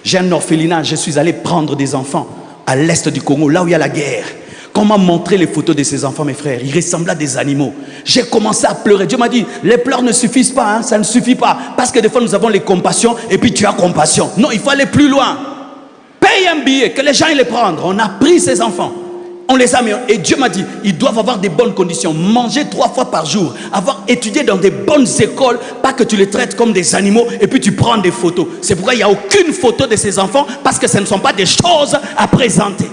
J'ai un orphelinat, je suis allé prendre des enfants à l'est du Congo, là où il y a la guerre. Quand on m'a montré les photos de ces enfants, mes frères, ils ressemblaient à des animaux. J'ai commencé à pleurer. Dieu m'a dit, les pleurs ne suffisent pas, hein, ça ne suffit pas. Parce que des fois, nous avons les compassions et puis tu as compassion. Non, il faut aller plus loin. Paye un billet, que les gens ils les prennent. On a pris ces enfants. On les a mis. Et Dieu m'a dit, ils doivent avoir des bonnes conditions. Manger 3 fois par jour. Avoir étudié dans des bonnes écoles. Pas que tu les traites comme des animaux et puis tu prends des photos. C'est pourquoi il n'y a aucune photo de ces enfants. Parce que ce ne sont pas des choses à présenter.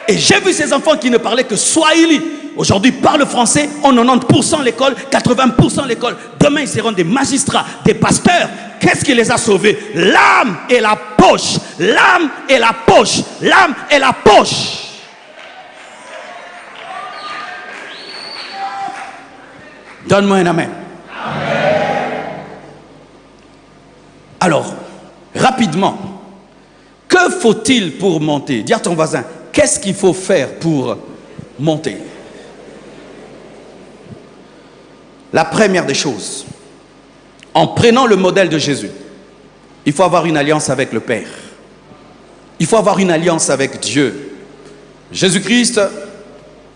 Et j'ai vu ces enfants qui ne parlaient que Swahili. Aujourd'hui, parlent français, ont 90% l'école, 80% l'école. Demain, ils seront des magistrats, des pasteurs. Qu'est-ce qui les a sauvés? L'âme et la poche. L'âme et la poche. L'âme et la poche. Donne-moi un amen. Amen. Alors, rapidement, que faut-il pour monter? Dis à ton voisin, qu'est-ce qu'il faut faire pour monter? La première des choses, en prenant le modèle de Jésus, il faut avoir une alliance avec le Père. Il faut avoir une alliance avec Dieu. Jésus-Christ,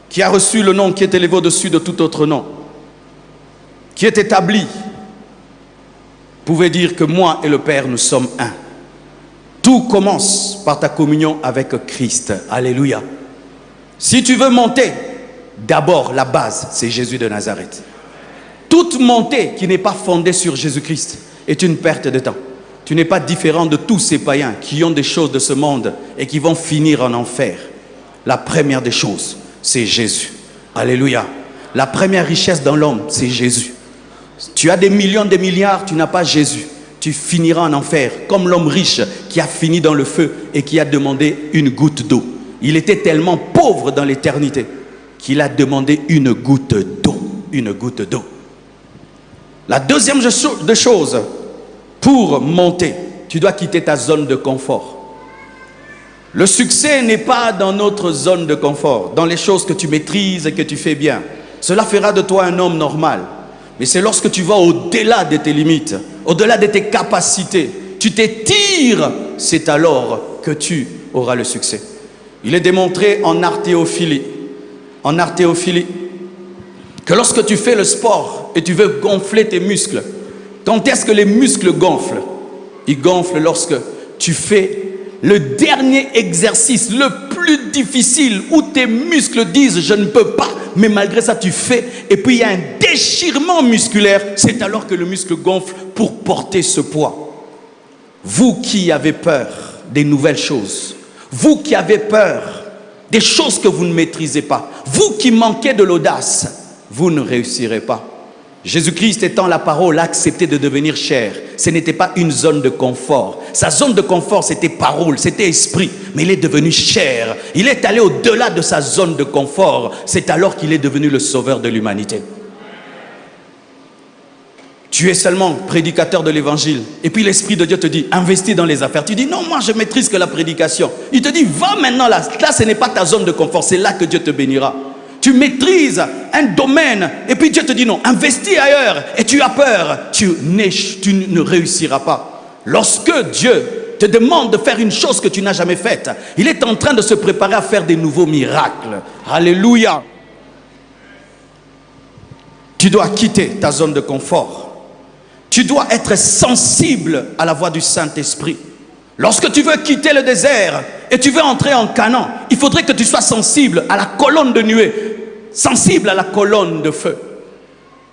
qui a reçu le nom qui est élevé au-dessus de tout autre nom, qui est établi, pouvait dire que moi et le Père, nous sommes un. Tout commence par ta communion avec Christ. Alléluia. Si tu veux monter, d'abord la base, c'est Jésus de Nazareth. Toute montée qui n'est pas fondée sur Jésus-Christ est une perte de temps. Tu n'es pas différent de tous ces païens qui ont des choses de ce monde et qui vont finir en enfer. La première des choses, c'est Jésus. Alléluia. La première richesse dans l'homme, c'est Jésus. Tu as des millions, des milliards, tu n'as pas Jésus. Tu finiras en enfer, comme l'homme riche qui a fini dans le feu et qui a demandé une goutte d'eau. Il était tellement pauvre dans l'éternité qu'il a demandé une goutte d'eau. Une goutte d'eau. La deuxième des choses, pour monter, tu dois quitter ta zone de confort. Le succès n'est pas dans notre zone de confort, dans les choses que tu maîtrises et que tu fais bien. Cela fera de toi un homme normal. Mais c'est lorsque tu vas au-delà de tes limites, au-delà de tes capacités, tu t'étires, c'est alors que tu auras le succès. Il est démontré en arthéophilie, que lorsque tu fais le sport et tu veux gonfler tes muscles, quand est-ce que les muscles gonflent? Ils gonflent lorsque tu fais le dernier exercice, le plus difficile, où tes muscles disent « je ne peux pas », mais malgré ça tu fais, et puis il y a un déchirement musculaire, c'est alors que le muscle gonfle pour porter ce poids. Vous qui avez peur des nouvelles choses, vous qui avez peur des choses que vous ne maîtrisez pas, vous qui manquez de l'audace, vous ne réussirez pas. Jésus-Christ étant la parole a accepté de devenir chair. Ce n'était pas une zone de confort. Sa zone de confort, c'était parole, c'était esprit. Mais il est devenu chair. Il est allé au-delà de sa zone de confort. C'est alors qu'il est devenu le sauveur de l'humanité. Tu es seulement prédicateur de l'évangile. Et puis l'Esprit de Dieu te dit, investis dans les affaires. Tu dis, non, moi je maîtrise que la prédication. Il te dit, va maintenant là. Là, ce n'est pas ta zone de confort. C'est là que Dieu te bénira. Tu maîtrises un domaine et puis Dieu te dit non, investis ailleurs et tu as peur, tu ne réussiras pas. Lorsque Dieu te demande de faire une chose que tu n'as jamais faite, il est en train de se préparer à faire des nouveaux miracles. Alléluia. Tu dois quitter ta zone de confort. Tu dois être sensible à la voix du Saint-Esprit. Lorsque tu veux quitter le désert et tu veux entrer en Canaan, il faudrait que tu sois sensible à la colonne de nuée, sensible à la colonne de feu.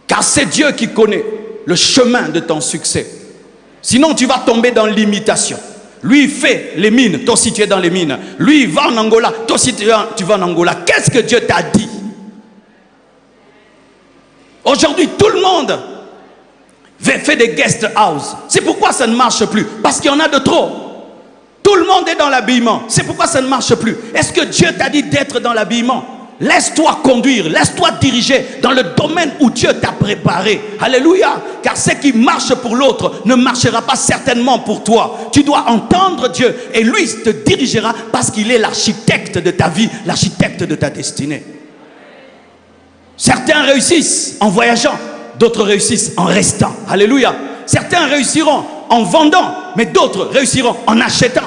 Car c'est Dieu qui connaît le chemin de ton succès. Sinon, tu vas tomber dans l'imitation. Lui, il fait les mines, toi aussi tu es dans les mines. Lui, il va en Angola, toi aussi tu vas en Angola. Qu'est-ce que Dieu t'a dit? Aujourd'hui, tout le monde fait des guest house. C'est pourquoi ça ne marche plus. Parce qu'il y en a de trop. Tout le monde est dans l'habillement. C'est pourquoi ça ne marche plus. Est-ce que Dieu t'a dit d'être dans l'habillement? Laisse-toi conduire, laisse-toi diriger dans le domaine où Dieu t'a préparé. Alléluia. Car ce qui marche pour l'autre ne marchera pas certainement pour toi. Tu dois entendre Dieu et lui te dirigera parce qu'il est l'architecte de ta vie, l'architecte de ta destinée. Certains réussissent en voyageant, d'autres réussissent en restant. Alléluia. Certains réussiront en vendant, mais d'autres réussiront en achetant.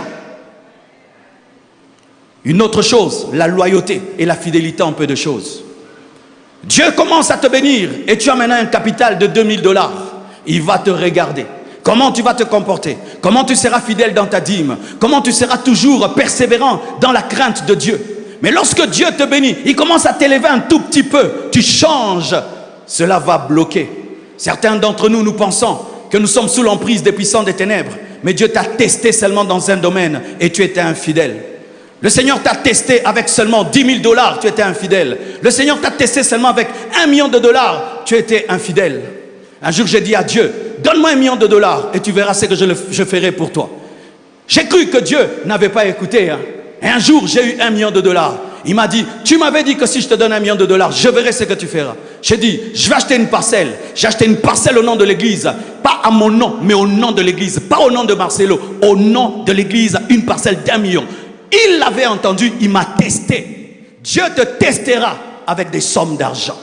Une autre chose, la loyauté et la fidélité en peu de choses. Dieu commence à te bénir et tu as maintenant un capital de 2000 $. Il va te regarder. Comment tu vas te comporter? Comment tu seras fidèle dans ta dîme? Comment tu seras toujours persévérant dans la crainte de Dieu? Mais lorsque Dieu te bénit, il commence à t'élever un tout petit peu, tu changes, cela va bloquer. Certains d'entre nous, nous pensons que nous sommes sous l'emprise des puissants des ténèbres, mais Dieu t'a testé seulement dans un domaine et tu étais infidèle. Le Seigneur t'a testé avec seulement 10 000 $, tu étais infidèle. Le Seigneur t'a testé seulement avec 1 million de dollars, tu étais infidèle. Un jour, j'ai dit à Dieu, donne-moi 1 million de dollars et tu verras ce que je ferai pour toi. J'ai cru que Dieu n'avait pas écouté. Et un jour, j'ai eu 1 million de dollars. Il m'a dit, tu m'avais dit que si je te donne 1 million de dollars, je verrai ce que tu feras. J'ai dit, je vais acheter une parcelle. J'ai acheté une parcelle au nom de l'église. Pas à mon nom, mais au nom de l'église. Pas au nom de Marcelo, au nom de l'église, une parcelle d'1 million. Il l'avait entendu, il m'a testé. Dieu te testera avec des sommes d'argent.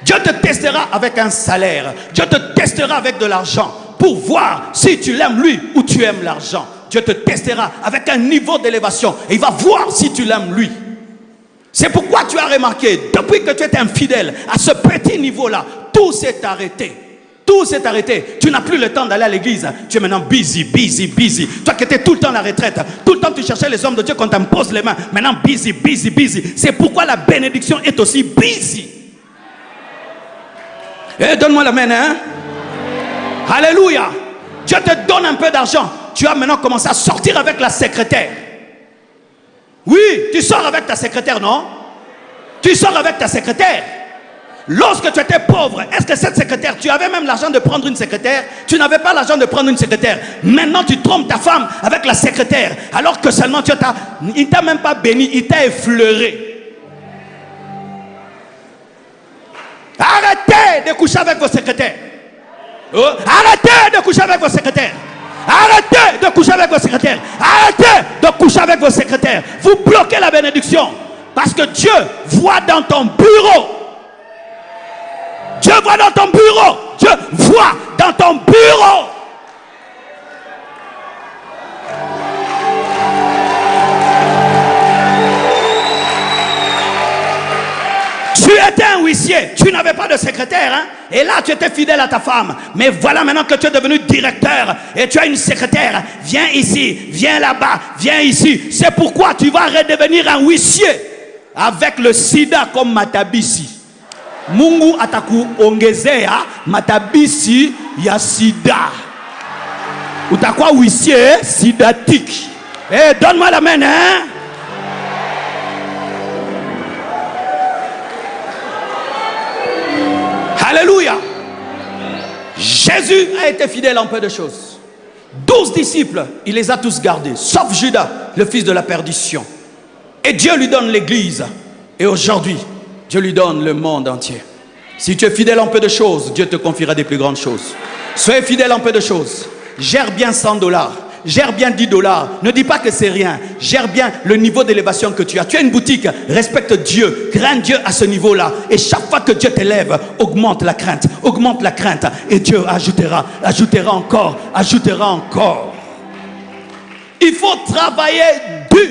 Dieu te testera avec un salaire. Dieu te testera avec de l'argent pour voir si tu l'aimes lui ou tu aimes l'argent. Dieu te testera avec un niveau d'élévation et il va voir si tu l'aimes lui. C'est pourquoi tu as remarqué, depuis que tu étais infidèle à ce petit niveau-là, tout s'est arrêté. Tout s'est arrêté. Tu n'as plus le temps d'aller à l'église. Tu es maintenant busy. Toi qui étais tout le temps à la retraite, tout le temps tu cherchais les hommes de Dieu qu'on t'impose les mains. Maintenant busy. C'est pourquoi la bénédiction est aussi busy. Eh, donne-moi l'amen, hein? Alléluia. Dieu te donne un peu d'argent. Tu as maintenant commencé à sortir avec la secrétaire. Oui, tu sors avec ta secrétaire, non? Tu sors avec ta secrétaire. Lorsque tu étais pauvre, est-ce que cette secrétaire, tu avais même l'argent de prendre une secrétaire? Tu n'avais pas l'argent de prendre une secrétaire. Maintenant, tu trompes ta femme avec la secrétaire. Alors que seulement il ne t'a même pas béni, il t'a effleuré. Arrêtez de coucher avec vos secrétaires. Oh, arrêtez de coucher avec vos secrétaires. Arrêtez de coucher avec vos secrétaires. Arrêtez de coucher avec vos secrétaires. Vous bloquez la bénédiction. Parce que Dieu voit dans ton bureau. Dieu voit dans ton bureau. Dieu voit dans ton bureau. Tu étais un huissier, tu n'avais pas de secrétaire, hein? Et là tu étais fidèle à ta femme. Mais voilà maintenant que tu es devenu directeur et tu as une secrétaire. Viens ici, viens là-bas, viens ici. C'est pourquoi tu vas redevenir un huissier avec le sida comme Matabisi. Mungu ataku ongezea Matabisi ya sida. Utakuwa huissier sidatique. Eh, donne-moi la main, hein? Alléluia. Jésus a été fidèle en peu de choses. 12 disciples, il les a tous gardés, sauf Judas, le fils de la perdition. Et Dieu lui donne l'église. Et aujourd'hui, Dieu lui donne le monde entier. Si tu es fidèle en peu de choses, Dieu te confiera des plus grandes choses. Soyez fidèle en peu de choses. Gère bien 100 $. Gère bien 10 $. Ne dis pas que c'est rien. Gère bien le niveau d'élévation que tu as. Tu as une boutique, respecte Dieu, crains Dieu à ce niveau-là. Et chaque fois que Dieu t'élève, augmente la crainte. Augmente la crainte. Et Dieu ajoutera encore. Il faut travailler dur.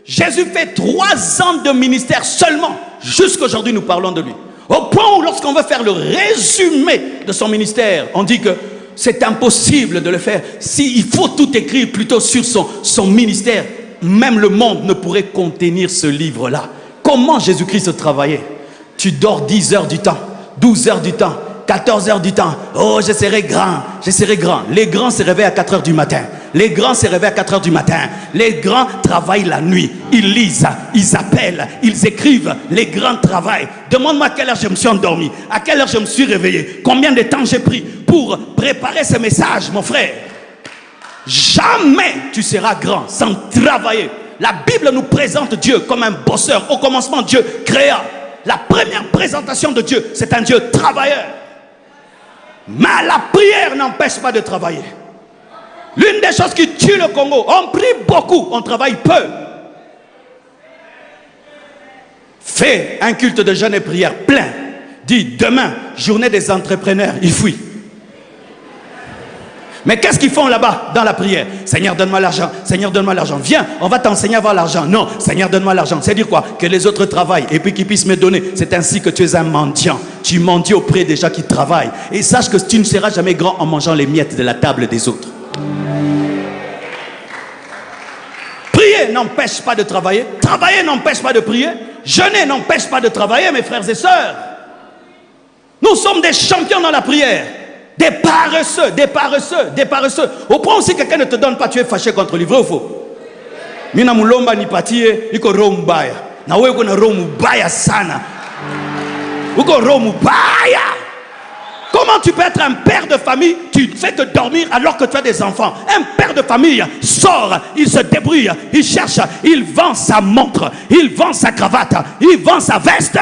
Jésus fait 3 ans de ministère seulement. Jusqu'aujourd'hui, nous parlons de lui. Au point où lorsqu'on veut faire le résumé de son ministère, on dit que c'est impossible de le faire. S'il faut tout écrire plutôt sur son ministère, même le monde ne pourrait contenir ce livre-là. Comment Jésus-Christ travaillait? Tu dors 10 heures du temps, 12 heures du temps, 14 heures du temps. Oh, je serai grand, je serai grand. Les grands se réveillent à 4 heures du matin. Les grands se réveillent à 4 heures du matin. Les grands travaillent la nuit. Ils lisent, ils appellent, ils écrivent. Les grands travaillent. Demande-moi à quelle heure je me suis endormi, à quelle heure je me suis réveillé, combien de temps j'ai pris pour préparer ce message, mon frère. Jamais tu seras grand sans travailler. La Bible nous présente Dieu comme un bosseur. Au commencement, Dieu créa. La première présentation de Dieu, c'est un Dieu travailleur. Mais la prière n'empêche pas de travailler. L'une des choses qui tue le Congo, on prie beaucoup, on travaille peu. Fais un culte de jeûne et prière plein. Dis demain, journée des entrepreneurs, il fuit. Mais qu'est-ce qu'ils font là-bas dans la prière? Seigneur, donne-moi l'argent. Seigneur, donne-moi l'argent. Viens, on va t'enseigner à avoir l'argent. Non, Seigneur, donne-moi l'argent. C'est dire quoi? Que les autres travaillent et puis qu'ils puissent me donner. C'est ainsi que tu es un mendiant. Tu mendies auprès des gens qui travaillent. Et sache que tu ne seras jamais grand en mangeant les miettes de la table des autres. Prier n'empêche pas de travailler. Travailler n'empêche pas de prier. Jeûner n'empêche pas de travailler, mes frères et sœurs. Nous sommes des champions dans la prière. Des paresseux, des paresseux, des paresseux. Au point où si quelqu'un ne te donne pas, tu es fâché contre lui. Vrai ou faux? Mina mulomba ni patie, iko roho mbaya. Na wewe uko na roho mbaya sana. Uko roho mbaya. Comment tu peux être un père de famille? Tu fais que dormir alors que tu as des enfants. Un père de famille sort, il se débrouille, il cherche, il vend sa montre, il vend sa cravate, il vend sa veste.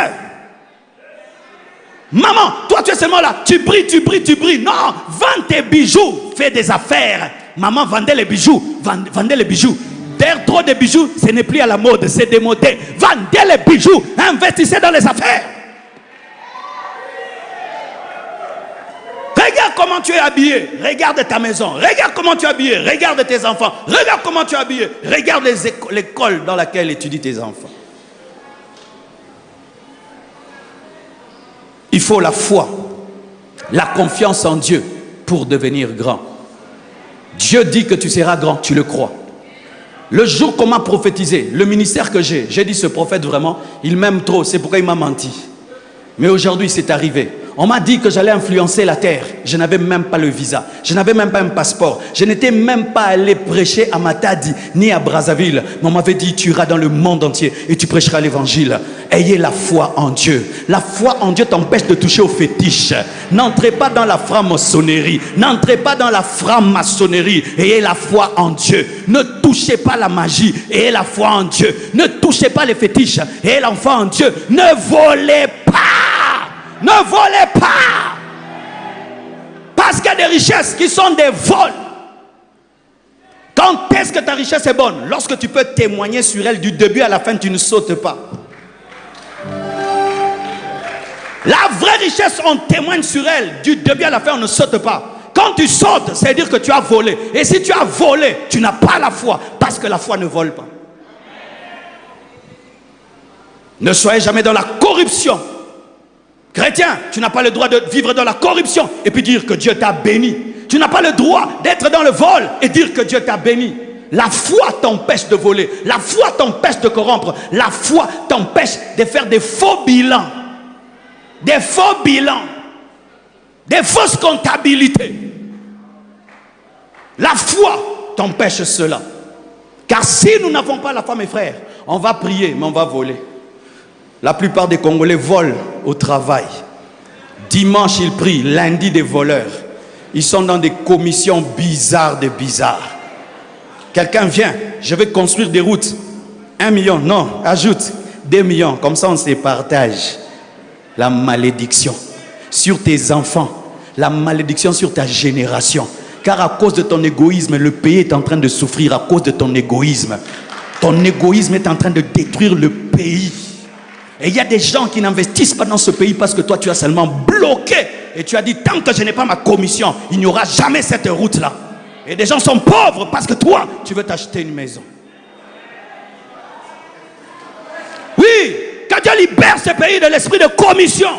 Maman, toi tu es seulement là, tu brilles, tu brilles, tu brilles. Non, vends tes bijoux, fais des affaires. Maman vendait les bijoux, vendait les bijoux. D'ailleurs, trop de bijoux, ce n'est plus à la mode, c'est démodé. Vendez les bijoux, investissez dans les affaires. Regarde comment tu es habillé, regarde ta maison, regarde comment tu es habillé, regarde tes enfants, regarde comment tu es habillé, regarde l'école dans laquelle étudient tes enfants. Il faut la foi, la confiance en Dieu pour devenir grand. Dieu dit que tu seras grand, tu le crois. Le jour qu'on m'a prophétisé, le ministère que j'ai dit ce prophète vraiment, il m'aime trop, c'est pourquoi il m'a menti. Mais aujourd'hui c'est arrivé. On m'a dit que j'allais influencer la terre. Je n'avais même pas le visa. Je n'avais même pas un passeport. Je n'étais même pas allé prêcher à Matadi ni à Brazzaville. Mais on m'avait dit, tu iras dans le monde entier et tu prêcheras l'évangile. Ayez la foi en Dieu. La foi en Dieu t'empêche de toucher aux fétiches. N'entrez pas dans la franc-maçonnerie. N'entrez pas dans la franc-maçonnerie. Ayez la foi en Dieu. Ne touchez pas la magie. Ayez la foi en Dieu. Ne touchez pas les fétiches. Ayez la foi en Dieu. Ne volez pas. Ne volez pas. Parce qu'il y a des richesses qui sont des vols. Quand est-ce que ta richesse est bonne? Lorsque tu peux témoigner sur elle du début à la fin, tu ne sautes pas. La vraie richesse, on témoigne sur elle du début à la fin, on ne saute pas. Quand tu sautes, c'est-à-dire que tu as volé. Et si tu as volé, tu n'as pas la foi. Parce que la foi ne vole pas. Ne soyez jamais dans la corruption. Chrétien, tu n'as pas le droit de vivre dans la corruption et puis dire que Dieu t'a béni. Tu n'as pas le droit d'être dans le vol et dire que Dieu t'a béni. La foi t'empêche de voler. La foi t'empêche de corrompre. La foi t'empêche de faire des faux bilans. Des faux bilans. Des fausses comptabilités. La foi t'empêche cela. Car si nous n'avons pas la foi, mes frères, on va prier, mais on va voler. La plupart des Congolais volent au travail. Dimanche, ils prient. Lundi, des voleurs. Ils sont dans des commissions bizarres de bizarres. Quelqu'un vient, je vais construire des routes. 1 million, non, ajoute 2 millions. Comme ça, on se partage. La malédiction sur tes enfants. La malédiction sur ta génération. Car à cause de ton égoïsme, le pays est en train de souffrir à cause de ton égoïsme. Ton égoïsme est en train de détruire le pays. Et il y a des gens qui n'investissent pas dans ce pays parce que toi tu as seulement bloqué. Et tu as dit, tant que je n'ai pas ma commission, il n'y aura jamais cette route-là. Et des gens sont pauvres parce que toi, tu veux t'acheter une maison. Oui, que Dieu libère ce pays de l'esprit de commission.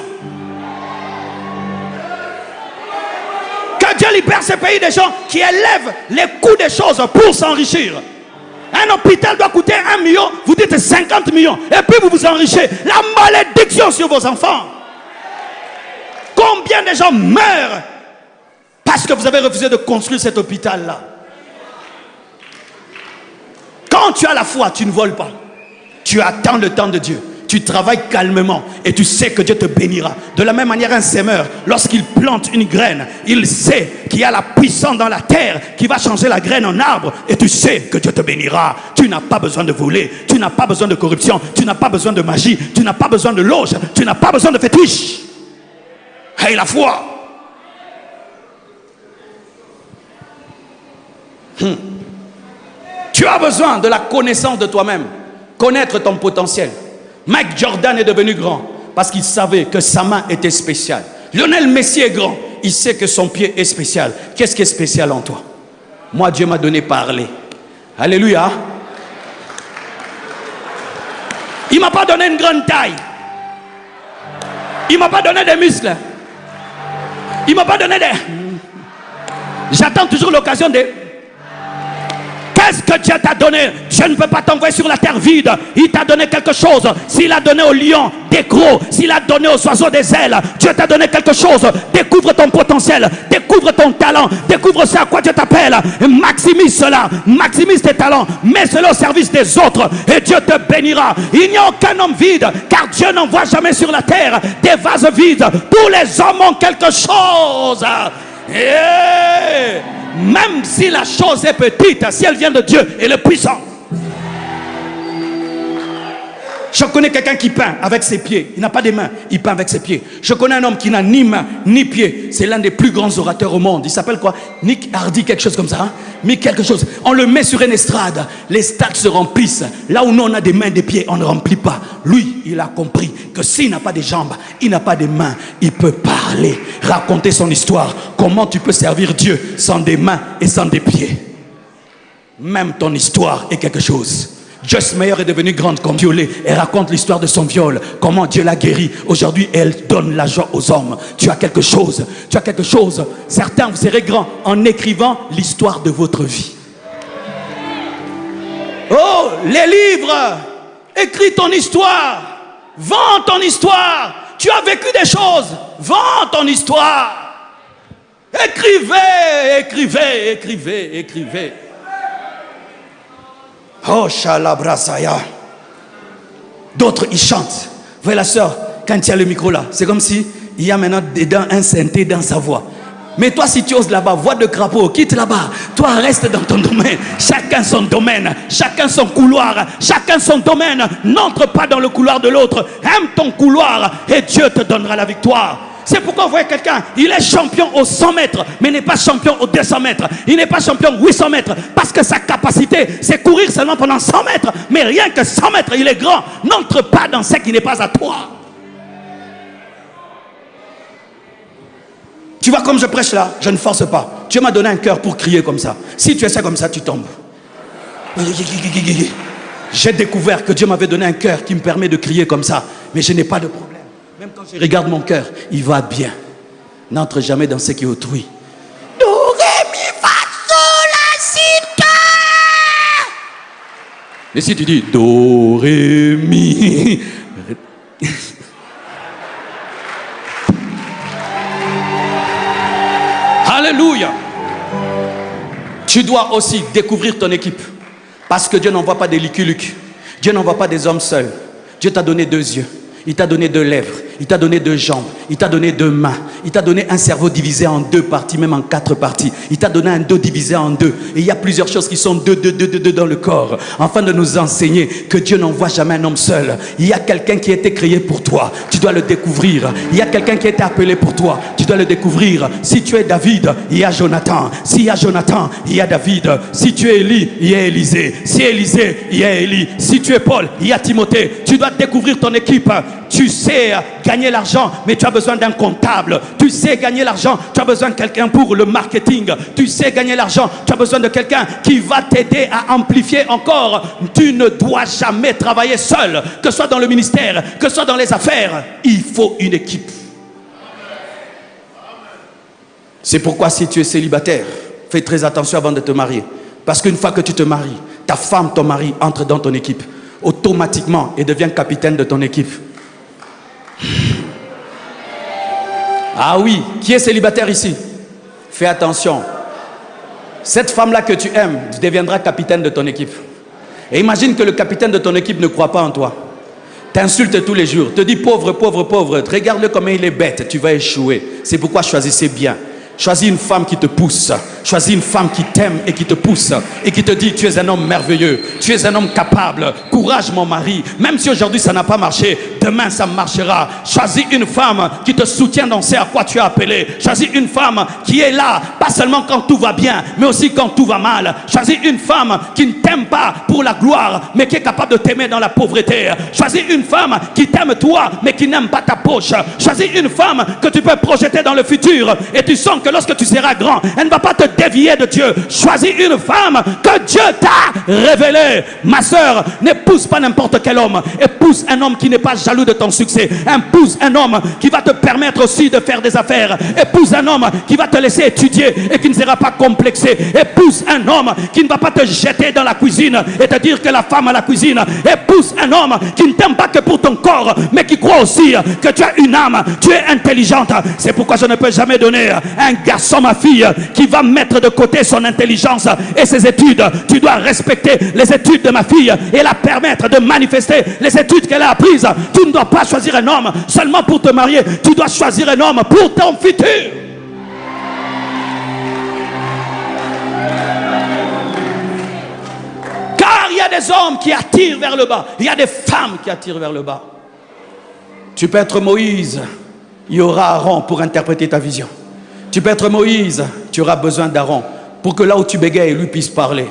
Que Dieu libère ce pays des gens qui élèvent les coûts des choses pour s'enrichir. Un hôpital doit coûter 1 million, vous dites 50 millions. Et puis vous vous enrichissez. La malédiction sur vos enfants. Combien de gens meurent parce que vous avez refusé de construire cet hôpital-là? Quand tu as la foi, tu ne voles pas. Tu attends le temps de Dieu. Tu travailles calmement et tu sais que Dieu te bénira. De la même manière, un semeur, lorsqu'il plante une graine, il sait qu'il y a la puissance dans la terre qui va changer la graine en arbre et tu sais que Dieu te bénira. Tu n'as pas besoin de voler, tu n'as pas besoin de corruption, tu n'as pas besoin de magie, tu n'as pas besoin de loge, tu n'as pas besoin de fétiche. Hey, la foi. Tu as besoin de la connaissance de toi-même, connaître ton potentiel. Mike Jordan est devenu grand parce qu'il savait que sa main était spéciale. Lionel Messi est grand. il sait que son pied est spécial. Qu'est-ce qui est spécial en toi? Moi, Dieu m'a donné parler. Alléluia. Il ne m'a pas donné une grande taille. Il ne m'a pas donné des muscles. Il ne m'a pas donné des... J'attends toujours l'occasion de... Qu'est-ce que Dieu t'a donné? Dieu ne veut pas t'envoyer sur la terre vide. Il t'a donné quelque chose. S'il a donné aux lions des gros, s'il a donné aux oiseaux des ailes, Dieu t'a donné quelque chose. Découvre ton potentiel, découvre ton talent, découvre ce à quoi Dieu t'appelle. Maximise cela, maximise tes talents, mets cela au service des autres et Dieu te bénira. Il n'y a aucun homme vide, car Dieu n'envoie jamais sur la terre des vases vides. Tous les hommes ont quelque chose. Même si la chose est petite, si elle vient de Dieu, elle est puissante. Je connais quelqu'un qui peint avec ses pieds. Il n'a pas de mains, il peint avec ses pieds. Je connais un homme qui n'a ni main ni pied. C'est l'un des plus grands orateurs au monde. Il s'appelle quoi? Nick Hardy, quelque chose comme ça, hein? Mais quelque chose. On le met sur une estrade. Les stades se remplissent. Là où nous on a des mains et des pieds, on ne remplit pas. Lui, il a compris que s'il n'a pas de jambes, il n'a pas de mains, il peut parler, raconter son histoire. Comment tu peux servir Dieu sans des mains et sans des pieds? Même ton histoire est quelque chose. Joyce Meyer est devenue grande comme violée. Elle raconte l'histoire de son viol, comment Dieu l'a guérie. Aujourd'hui, elle donne la joie aux hommes. Tu as quelque chose. Tu as quelque chose. Certains, vous serez grands en écrivant l'histoire de votre vie. Oh, les livres. Écris ton histoire. Vends ton histoire. Tu as vécu des choses. Vends ton histoire. Écrivez, écrivez, écrivez, écrivez. Oh, Shalabrasaya. D'autres, ils chantent. Vous voyez la sœur, quand il y a le micro là, c'est comme si il y a maintenant dedans un synthé dans sa voix. Mais toi, si tu oses là-bas, voix de crapaud, quitte là-bas. Toi, reste dans ton domaine. Chacun son domaine, chacun son couloir, chacun son domaine. N'entre pas dans le couloir de l'autre. Aime ton couloir et Dieu te donnera la victoire. C'est pourquoi vous voyez quelqu'un, il est champion aux 100 mètres, mais n'est pas champion aux 200 mètres. Il n'est pas champion aux 800 mètres, parce que sa capacité, c'est courir seulement pendant 100 mètres. Mais rien que 100 mètres, il est grand. N'entre pas dans ce qui n'est pas à toi. Tu vois comme je prêche là, je ne force pas. Dieu m'a donné un cœur pour crier comme ça. Si tu essaies comme ça, tu tombes. J'ai découvert que Dieu m'avait donné un cœur qui me permet de crier comme ça. Mais je n'ai pas de problème. Même quand je regarde mon cœur, il va bien. N'entre jamais dans ce qui est autrui. Do, ré, mi, fa, sol, la, si, do. Et si tu dis do, ré, mi. Alléluia. Tu dois aussi découvrir ton équipe. Parce que Dieu n'envoie pas des liquulucs. Dieu n'envoie pas des hommes seuls. Dieu t'a donné 2 yeux. Il t'a donné 2 lèvres, il t'a donné 2 jambes, il t'a donné 2 mains, il t'a donné un cerveau divisé en 2 parties, même en 4 parties. Il t'a donné un dos divisé en 2. Et il y a plusieurs choses qui sont 2 dans le corps, afin de nous enseigner que Dieu n'envoie jamais un homme seul. Il y a quelqu'un qui a été créé pour toi, tu dois le découvrir. Il y a quelqu'un qui a été appelé pour toi, tu dois le découvrir. Si tu es David, il y a Jonathan. S'il y a Jonathan, il y a David. Si tu es Élie, il y a Élisée. Si Élisée, il y a Élie. Si tu es Paul, il y a Timothée. Tu dois découvrir ton équipe. Tu sais gagner l'argent, mais tu as besoin d'un comptable. Tu sais gagner l'argent, tu as besoin de quelqu'un pour le marketing. Tu sais gagner l'argent, tu as besoin de quelqu'un qui va t'aider à amplifier encore. Tu ne dois jamais travailler seul, que ce soit dans le ministère, que ce soit dans les affaires. Il faut une équipe. C'est pourquoi si tu es célibataire, fais très attention avant de te marier. Parce qu'une fois que tu te maries, ta femme, ton mari entre dans ton équipe. Automatiquement, et devient capitaine de ton équipe. Ah oui, qui est célibataire ici? Fais attention. Cette femme-là que tu aimes deviendra capitaine de ton équipe. Et imagine que le capitaine de ton équipe ne croit pas en toi. T'insulte tous les jours, te dit pauvre, pauvre, pauvre. Regarde-le comme il est bête, tu vas échouer. C'est pourquoi choisissez bien. Choisis une femme qui te pousse. Choisis une femme qui t'aime et qui te pousse et qui te dit tu es un homme merveilleux, tu es un homme capable. Courage mon mari, même si aujourd'hui ça n'a pas marché, demain ça marchera. Choisis une femme qui te soutient dans ce à quoi tu as appelé. Choisis une femme qui est là, pas seulement quand tout va bien, mais aussi quand tout va mal. Choisis une femme qui ne t'aime pas pour la gloire, mais qui est capable de t'aimer dans la pauvreté. Choisis une femme qui t'aime toi, mais qui n'aime pas ta poche. Choisis une femme que tu peux projeter dans le futur et tu sens que lorsque tu seras grand, elle ne va pas te dévier de Dieu. Choisis une femme que Dieu t'a révélée. Ma soeur, n'épouse pas n'importe quel homme. Épouse un homme qui n'est pas jaloux de ton succès. Épouse un homme qui va te permettre aussi de faire des affaires. Épouse un homme qui va te laisser étudier et qui ne sera pas complexé. Épouse un homme qui ne va pas te jeter dans la cuisine et te dire que la femme à la cuisine. Épouse un homme qui ne t'aime pas que pour ton corps, mais qui croit aussi que tu as une âme, tu es intelligente. C'est pourquoi je ne peux jamais donner un garçon, ma fille, qui va mettre de côté son intelligence et ses études. Tu dois respecter les études de ma fille et la permettre de manifester les études qu'elle a apprises. Tu ne dois pas choisir un homme seulement pour te marier, tu dois choisir un homme pour ton futur. Car il y a des hommes qui attirent vers le bas, il y a des femmes qui attirent vers le bas. Tu peux être Moïse, il y aura Aaron pour interpréter ta vision. Tu peux être Moïse, tu auras besoin d'Aaron pour que là où tu bégayes, lui puisse parler.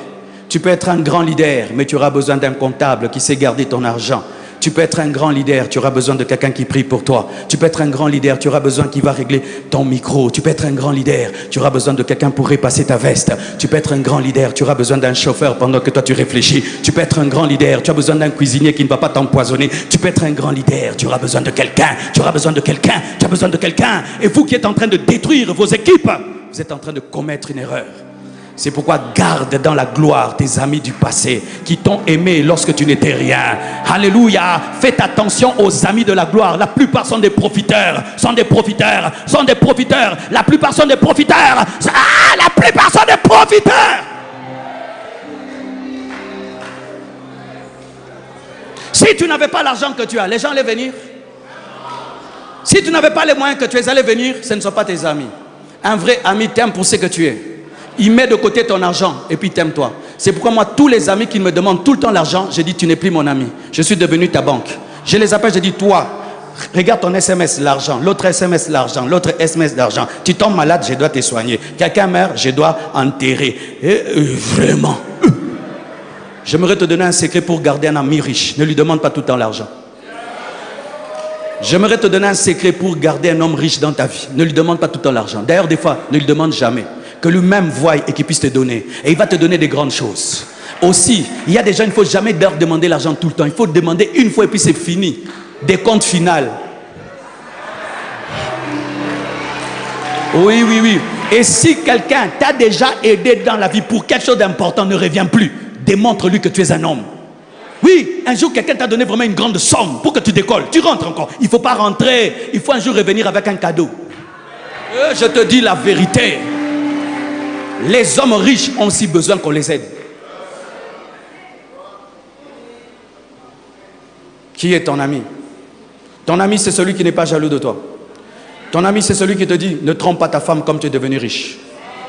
Tu peux être un grand leader, mais tu auras besoin d'un comptable qui sait garder ton argent. Tu peux être un grand leader, tu auras besoin de quelqu'un qui prie pour toi. Tu peux être un grand leader, tu auras besoin qui va régler ton micro. Tu peux être un grand leader, tu auras besoin de quelqu'un pour repasser ta veste. Tu peux être un grand leader, tu auras besoin d'un chauffeur pendant que toi tu réfléchis. Tu peux être un grand leader, tu as besoin d'un cuisinier qui ne va pas t'empoisonner. Tu peux être un grand leader, tu auras besoin de quelqu'un, tu auras besoin de quelqu'un, tu as besoin de quelqu'un. Et vous qui êtes en train de détruire vos équipes, vous êtes en train de commettre une erreur. C'est pourquoi garde dans la gloire tes amis du passé qui t'ont aimé lorsque tu n'étais rien. Alléluia. Faites attention aux amis de la gloire. La plupart sont des profiteurs. La plupart sont des profiteurs. La plupart sont des profiteurs. Si tu n'avais pas l'argent que tu as, les gens allaient venir. Si tu n'avais pas les moyens que tu es allé venir, ce ne sont pas tes amis. Un vrai ami t'aime pour ce que tu es. Il met de côté ton argent et puis t'aime toi. C'est pourquoi moi, tous les amis qui me demandent tout le temps l'argent, je dis tu n'es plus mon ami. Je suis devenu ta banque. Je les appelle, je dis toi, regarde ton SMS, l'argent. L'autre SMS, l'argent. L'autre SMS, l'argent. Tu tombes malade, je dois te soigner. Quelqu'un meurt, je dois enterrer. Et vraiment, j'aimerais te donner un secret pour garder un ami riche. Ne lui demande pas tout le temps l'argent. J'aimerais te donner un secret pour garder un homme riche dans ta vie. Ne lui demande pas tout le temps l'argent. D'ailleurs, des fois, ne lui demande jamais. Que lui-même voie et qu'il puisse te donner. Et il va te donner des grandes choses. Aussi, il y a des gens, il ne faut jamais leur demander l'argent tout le temps. Il faut demander une fois et puis c'est fini. Des comptes finales. Oui, oui, oui. Et si quelqu'un t'a déjà aidé dans la vie pour quelque chose d'important, ne reviens plus. Démontre-lui que tu es un homme. Oui, un jour quelqu'un t'a donné vraiment une grande somme pour que tu décolles. Tu rentres encore. Il ne faut pas rentrer. Il faut un jour revenir avec un cadeau. Je te dis la vérité. Les hommes riches ont aussi besoin qu'on les aide. Qui est ton ami? Ton ami, c'est celui qui n'est pas jaloux de toi. Ton ami, c'est celui qui te dit ne trompe pas ta femme comme tu es devenu riche.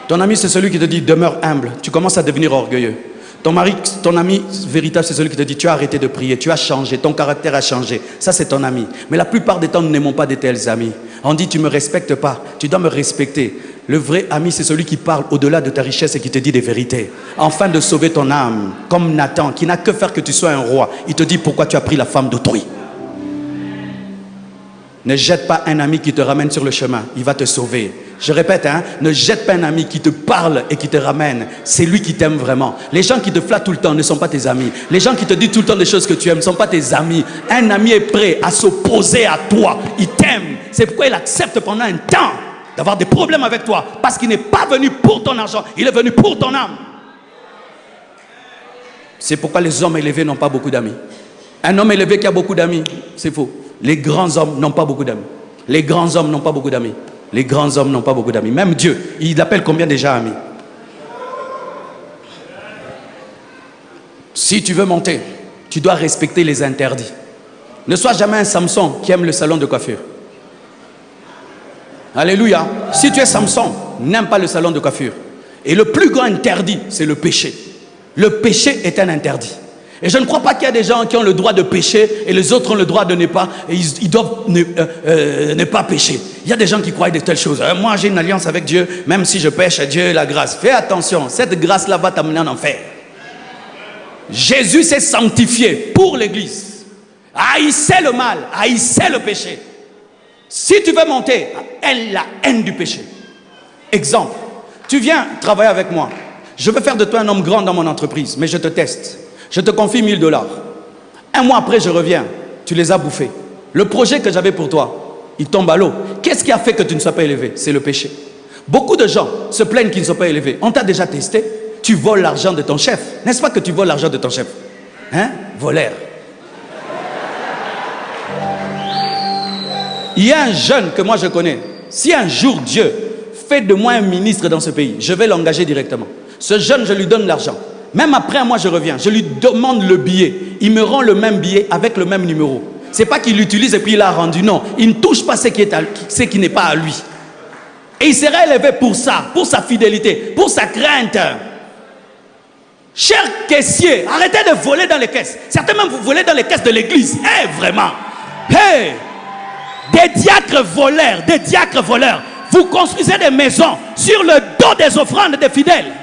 Ton ami, c'est celui qui te dit demeure humble. Tu commences à devenir orgueilleux. Ton ami véritable, c'est celui qui te dit tu as arrêté de prier, tu as changé, ton caractère a changé. Ça, c'est ton ami. Mais la plupart des temps, nous n'aimons pas de tels amis. On dit tu ne me respectes pas, tu dois me respecter. Le vrai ami, c'est celui qui parle au-delà de ta richesse et qui te dit des vérités. Afin de sauver ton âme, comme Nathan, qui n'a que faire que tu sois un roi. Il te dit pourquoi tu as pris la femme d'autrui. Ne jette pas un ami qui te ramène sur le chemin. Il va te sauver. Je répète, ne jette pas un ami qui te parle et qui te ramène. C'est lui qui t'aime vraiment. Les gens qui te flattent tout le temps ne sont pas tes amis. Les gens qui te disent tout le temps des choses que tu aimes ne sont pas tes amis. Un ami est prêt à s'opposer à toi. Il t'aime. C'est pourquoi il accepte pendant un temps d'avoir des problèmes avec toi. Parce qu'il n'est pas venu pour ton argent. Il est venu pour ton âme. C'est pourquoi les hommes élevés n'ont pas beaucoup d'amis. Un homme élevé qui a beaucoup d'amis, c'est faux. Les grands hommes n'ont pas beaucoup d'amis. Les grands hommes n'ont pas beaucoup d'amis. Les grands hommes n'ont pas beaucoup d'amis. Même Dieu, il appelle combien déjà amis? Si tu veux monter, tu dois respecter les interdits. Ne sois jamais un Samson qui aime le salon de coiffure. Alléluia. Si tu es Samson, n'aiment pas le salon de coiffure. Et le plus grand interdit, c'est le péché. Le péché est un interdit. Et je ne crois pas qu'il y a des gens qui ont le droit de pécher et les autres ont le droit de ne pas, et ils doivent ne pas pécher. Il y a des gens qui croient de telles choses. Moi, j'ai une alliance avec Dieu, même si je pêche, Dieu est la grâce. Fais attention, cette grâce-là va t'amener en enfer. Jésus s'est sanctifié pour l'église. Haïssez le mal, haïssez le péché. Si tu veux monter, aie la haine du péché. Exemple, tu viens travailler avec moi. Je veux faire de toi un homme grand dans mon entreprise, mais je te teste. Je te confie 1000 $. Un mois après, je reviens. Tu les as bouffés. Le projet que j'avais pour toi, il tombe à l'eau. Qu'est-ce qui a fait que tu ne sois pas élevé? C'est le péché. Beaucoup de gens se plaignent qu'ils ne sont pas élevés. On t'a déjà testé. Tu voles l'argent de ton chef. N'est-ce pas que tu voles l'argent de ton chef? Hein? Voleur. Il y a un jeune que moi je connais. Si un jour Dieu fait de moi un ministre dans ce pays, je vais l'engager directement. Ce jeune, je lui donne l'argent. Même après un mois, je reviens. Je lui demande le billet. Il me rend le même billet avec le même numéro. Ce n'est pas qu'il l'utilise et puis il l'a rendu. Non, il ne touche pas ce qui n'est pas à lui. Et il sera élevé pour ça, pour sa fidélité, pour sa crainte. Chers caissiers, arrêtez de voler dans les caisses. Certains même vous volez dans les caisses de l'église. Vraiment. Des diacres voleurs. Vous construisez des maisons sur le dos des offrandes des fidèles.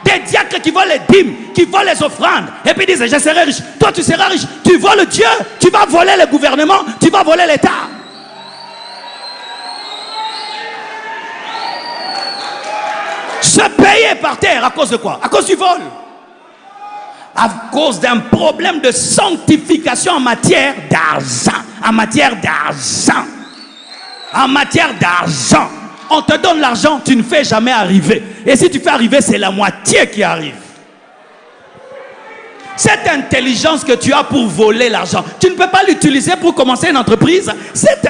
Des diacres qui volent les dîmes, qui volent les offrandes. Et puis disent, je serai riche. Toi, tu seras riche. Tu voles Dieu, tu vas voler le gouvernement, tu vas voler l'État. Ce pays est par terre à cause de quoi? À cause du vol. À cause d'un problème de sanctification en matière d'argent. En matière d'argent. En matière d'argent. On te donne l'argent, tu ne fais jamais arriver. Et si tu fais arriver, c'est la moitié qui arrive. Cette intelligence que tu as pour voler l'argent, tu ne peux pas l'utiliser pour commencer une entreprise. Cette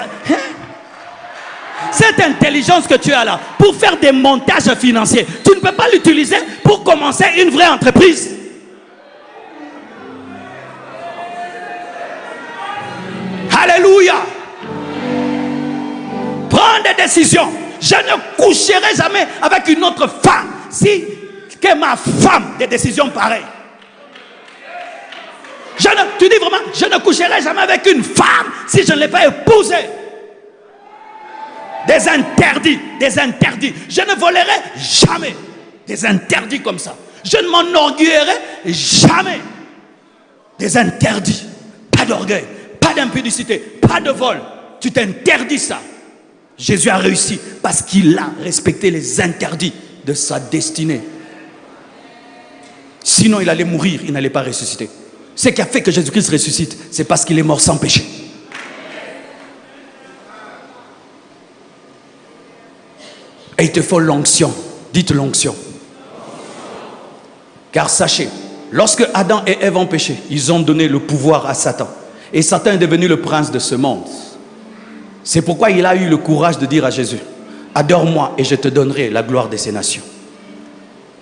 intelligence que tu as là, pour faire des montages financiers, tu ne peux pas l'utiliser pour commencer une vraie entreprise. Alléluia. Prends des décisions. Je ne coucherai jamais avec une autre femme si que ma femme des décisions pareilles. Tu dis vraiment, je ne coucherai jamais avec une femme si je ne l'ai pas épousée. Des interdits. Je ne volerai jamais. Des interdits comme ça. Je ne m'enorgueillerai jamais. Des interdits. Pas d'orgueil, pas d'impudicité, pas de vol. Tu t'interdis ça. Jésus a réussi parce qu'il a respecté les interdits de sa destinée. Sinon, il allait mourir, il n'allait pas ressusciter. Ce qui a fait que Jésus-Christ ressuscite, c'est parce qu'il est mort sans péché. Et il te faut l'onction. Dites l'onction. Car sachez, lorsque Adam et Ève ont péché, ils ont donné le pouvoir à Satan. Et Satan est devenu le prince de ce monde. C'est pourquoi il a eu le courage de dire à Jésus, adore-moi et je te donnerai la gloire de ces nations.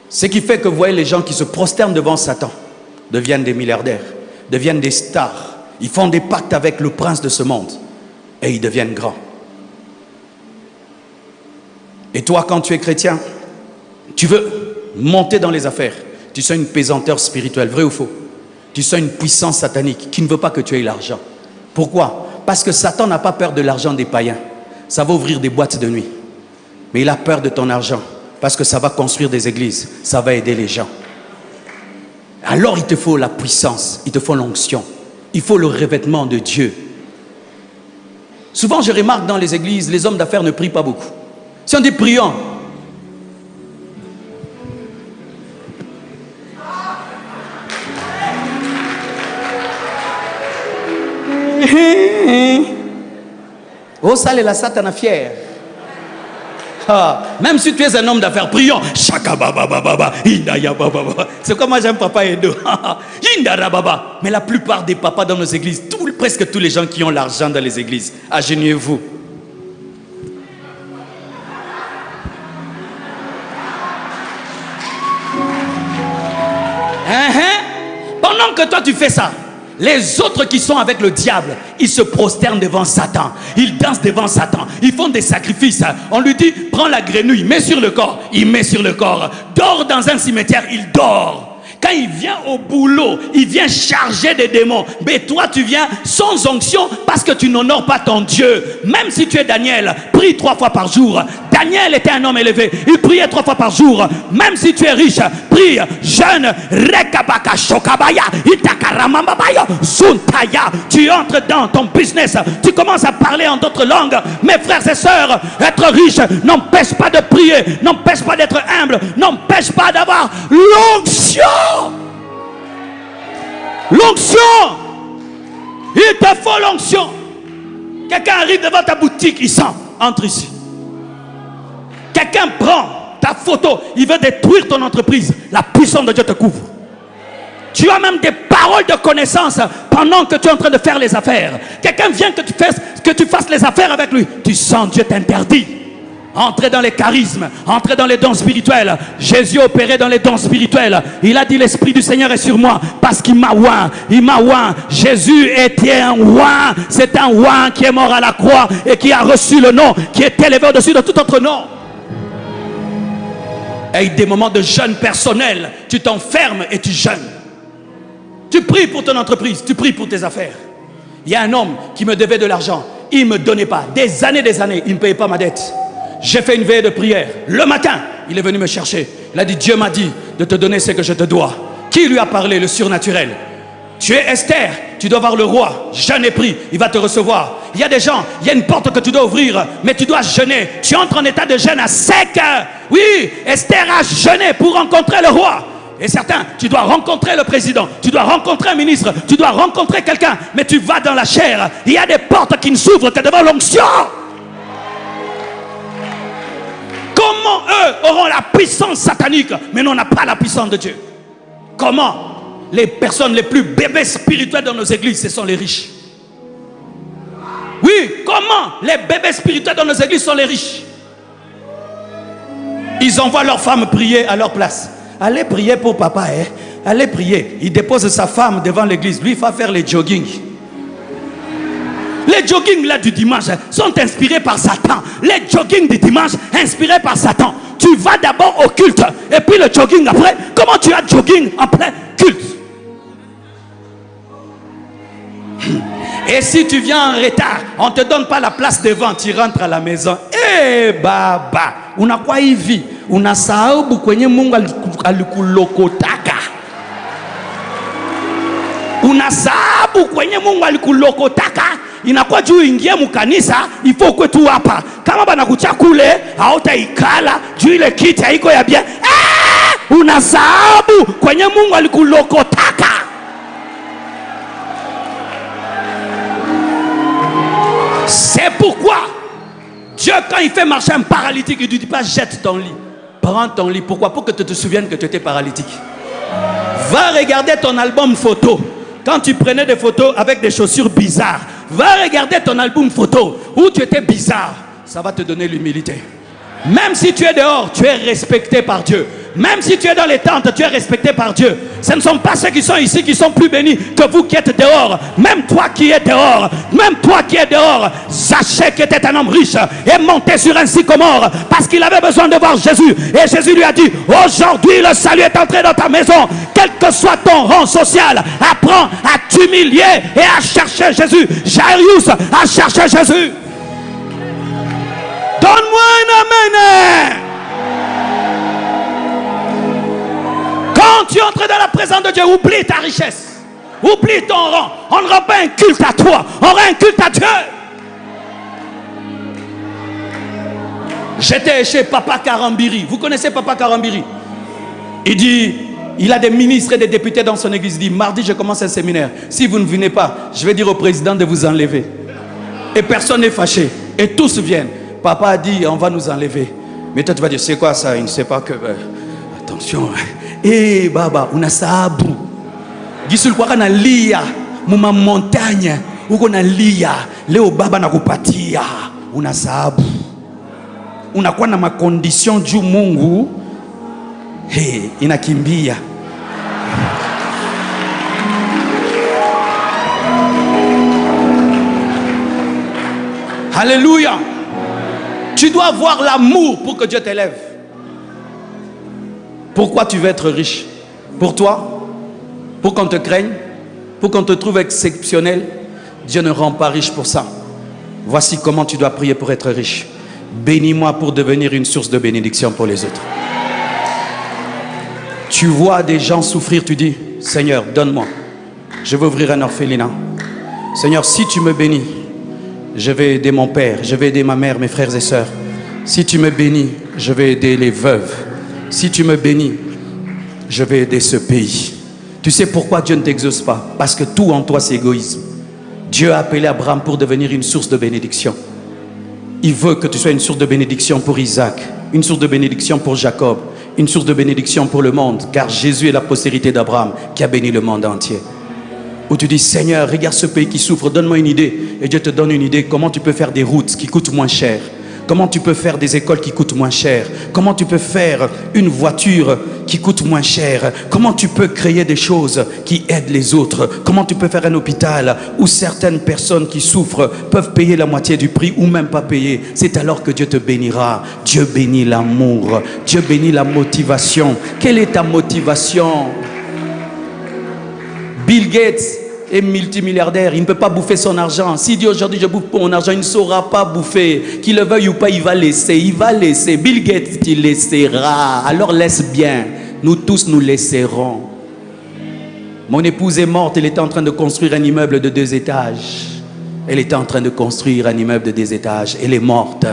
Ce qui fait que vous voyez les gens qui se prosternent devant Satan deviennent des milliardaires, deviennent des stars. Ils font des pactes avec le prince de ce monde et ils deviennent grands. Et toi, quand tu es chrétien, tu veux monter dans les affaires. Tu sens une pesanteur spirituelle, vrai ou faux? Tu sens une puissance satanique qui ne veut pas que tu aies l'argent. Pourquoi? Parce que Satan n'a pas peur de l'argent des païens. Ça va ouvrir des boîtes de nuit. Mais il a peur de ton argent parce que ça va construire des églises. Ça va aider les gens. Alors il te faut la puissance, il te faut l'onction. Il faut le revêtement de Dieu. Souvent je remarque dans les églises, les hommes d'affaires ne prient pas beaucoup. Si on dit prions, oh, ça est la satana fière. Même si tu es un homme d'affaires, prions. C'est comme moi j'aime Papa Edo. Mais la plupart des papas dans nos églises, presque tous les gens qui ont l'argent dans les églises, agenouillez-vous. Pendant que toi tu fais ça, Les autres qui sont avec le diable, ils se prosternent devant Satan. Ils dansent devant Satan. Ils font des sacrifices. On lui dit, prends la grenouille, mets sur le corps. Il met sur le corps. Dors dans un cimetière, il dort. Quand il vient au boulot, il vient charger des démons. Mais toi, tu viens sans onction parce que tu n'honores pas ton Dieu. Même si tu es Daniel, prie 3 fois par jour. Daniel était un homme élevé. Il priait 3 fois par jour. Même si tu es riche, prie, jeûne. Rekabaka shokabaya, itakaramambabaya, zuntaya. Tu entres dans ton business. Tu commences à parler en d'autres langues. Mes frères et sœurs, être riche n'empêche pas de prier, n'empêche pas d'être humble, n'empêche pas d'avoir l'onction. L'onction. Il te faut l'onction. Quelqu'un arrive devant ta boutique, il sent, entre ici. Quelqu'un prend ta photo, il veut détruire ton entreprise. La puissance de Dieu te couvre. Tu as même des paroles de connaissance pendant que tu es en train de faire les affaires. Quelqu'un vient que tu fasses les affaires avec lui. Tu sens Dieu t'interdit. Entrez dans les charismes, entrez dans les dons spirituels. Jésus opérait dans les dons spirituels. Il a dit, l'Esprit du Seigneur est sur moi parce qu'il m'a oint. Il m'a oint. Jésus était un oint. C'est un oint qui est mort à la croix et qui a reçu le nom qui est élevé au-dessus de tout autre nom. Et des moments de jeûne personnel, tu t'enfermes et tu jeûnes. Tu pries pour ton entreprise, tu pries pour tes affaires. Il y a un homme qui me devait de l'argent. Il ne me donnait pas. Des années, il ne payait pas ma dette. J'ai fait une veille de prière. Le matin, il est venu me chercher. Il a dit, Dieu m'a dit de te donner ce que je te dois. Qui lui a parlé? Le surnaturel. Tu es Esther, tu dois voir le roi. Jeûne et prie, il va te recevoir. Il y a des gens, il y a une porte que tu dois ouvrir, mais tu dois jeûner. Tu entres en état de jeûne à sec. Oui, Esther a jeûné pour rencontrer le roi. Et certains, tu dois rencontrer le président, tu dois rencontrer un ministre, tu dois rencontrer quelqu'un, mais tu vas dans la chair. Il y a des portes qui ne s'ouvrent que devant l'onction. Comment eux auront la puissance satanique, mais nous on n'a pas la puissance de Dieu? Comment? Les personnes les plus bébés spirituels dans nos églises, ce sont les riches. Oui, comment les bébés spirituels dans nos églises sont les riches? Ils envoient leurs femmes prier à leur place. Allez prier pour papa, hein? Allez prier. Il dépose sa femme devant l'église. Lui, il va faire les jogging. Les joggings là du dimanche sont inspirés par Satan. Les joggings du dimanche inspirés par Satan. Tu vas d'abord au culte et puis le jogging après. Comment tu as jogging en plein culte? Et si tu viens en retard, on ne te donne pas la place devant, tu rentres à la maison. Eh baba, unakuwa hivi, unasahau kwenye Mungu alikulokotaka. Unasahau kwenye Mungu alikulokotaka. Inakuwa juu ingie mkanisa, ifo kwe tu hapa. Kama banakucha kule, hautaikala, juu ile kiti haiko ya bien. Unasahau kwenye Mungu alikulokotaka. C'est pourquoi Dieu, quand il fait marcher un paralytique, il ne dit pas jette ton lit. Prends ton lit. Pourquoi? Pour que tu te souviennes que tu étais paralytique. Va regarder ton album photo. Quand tu prenais des photos avec des chaussures bizarres, va regarder ton album photo où tu étais bizarre. Ça va te donner l'humilité. Même si tu es dehors, tu es respecté par Dieu. Même si tu es dans les tentes, tu es respecté par Dieu. Ce ne sont pas ceux qui sont ici qui sont plus bénis que vous qui êtes dehors. Même toi qui es dehors, Zachée qui était un homme riche est monté sur un sycomore parce qu'il avait besoin de voir Jésus. Et Jésus lui a dit, aujourd'hui le salut est entré dans ta maison. Quel que soit ton rang social, apprends à t'humilier et à chercher Jésus. Jairus a cherché Jésus. Donne-moi un amen. Quand tu entres dans la présence de Dieu, oublie ta richesse, oublie ton rang. On n'aura pas un culte à toi, on aura un culte à Dieu. J'étais chez Papa Karambiri. Vous connaissez Papa Karambiri? Il dit, il a des ministres et des députés dans son église. Il dit, mardi je commence un séminaire. Si vous ne venez pas, je vais dire au président de vous enlever. Et personne n'est fâché. Et tous viennent. Papa a dit, on va nous enlever. Mais toi tu vas dire, c'est quoi ça? Il ne sait pas que... attention. Eh baba, unasabu. Gisul kwa kana lia muma montagne, uko na lia. Leo baba nakupatia. Unasabu. Unakuwa na makondisyon juu Mungu. Inakimbia. Alléluia. Tu dois avoir l'amour pour que Dieu t'élève. Pourquoi tu veux être riche? Pour toi? Pour qu'on te craigne? Pour qu'on te trouve exceptionnel? Dieu ne rend pas riche pour ça. Voici comment tu dois prier pour être riche. Bénis-moi pour devenir une source de bénédiction pour les autres. Tu vois des gens souffrir, tu dis, Seigneur, donne-moi. Je veux ouvrir un orphelinat. Seigneur, si tu me bénis, je vais aider mon père, je vais aider ma mère, mes frères et sœurs. Si tu me bénis, je vais aider les veuves. Si tu me bénis, je vais aider ce pays. Tu sais pourquoi Dieu ne t'exauce pas? Parce que tout en toi, c'est égoïsme. Dieu a appelé Abraham pour devenir une source de bénédiction. Il veut que tu sois une source de bénédiction pour Isaac, une source de bénédiction pour Jacob, une source de bénédiction pour le monde, car Jésus est la postérité d'Abraham qui a béni le monde entier. Où tu dis, Seigneur, regarde ce pays qui souffre, donne-moi une idée. Et Dieu te donne une idée, comment tu peux faire des routes qui coûtent moins cher. Comment tu peux faire des écoles qui coûtent moins cher? Comment tu peux faire une voiture qui coûte moins cher? Comment tu peux créer des choses qui aident les autres? Comment tu peux faire un hôpital où certaines personnes qui souffrent peuvent payer la moitié du prix ou même pas payer? C'est alors que Dieu te bénira. Dieu bénit l'amour. Dieu bénit la motivation. Quelle est ta motivation? Bill Gates est multimilliardaire, il ne peut pas bouffer son argent. S'il dit aujourd'hui je bouffe mon argent, il ne saura pas bouffer. Qu'il le veuille ou pas, il va laisser. Bill Gates, il laissera. Alors laisse bien. Nous tous, nous laisserons. Mon épouse est morte, elle était en train de construire un immeuble de 2 étages. Elle était en train de construire un immeuble de 2 étages. Elle est morte.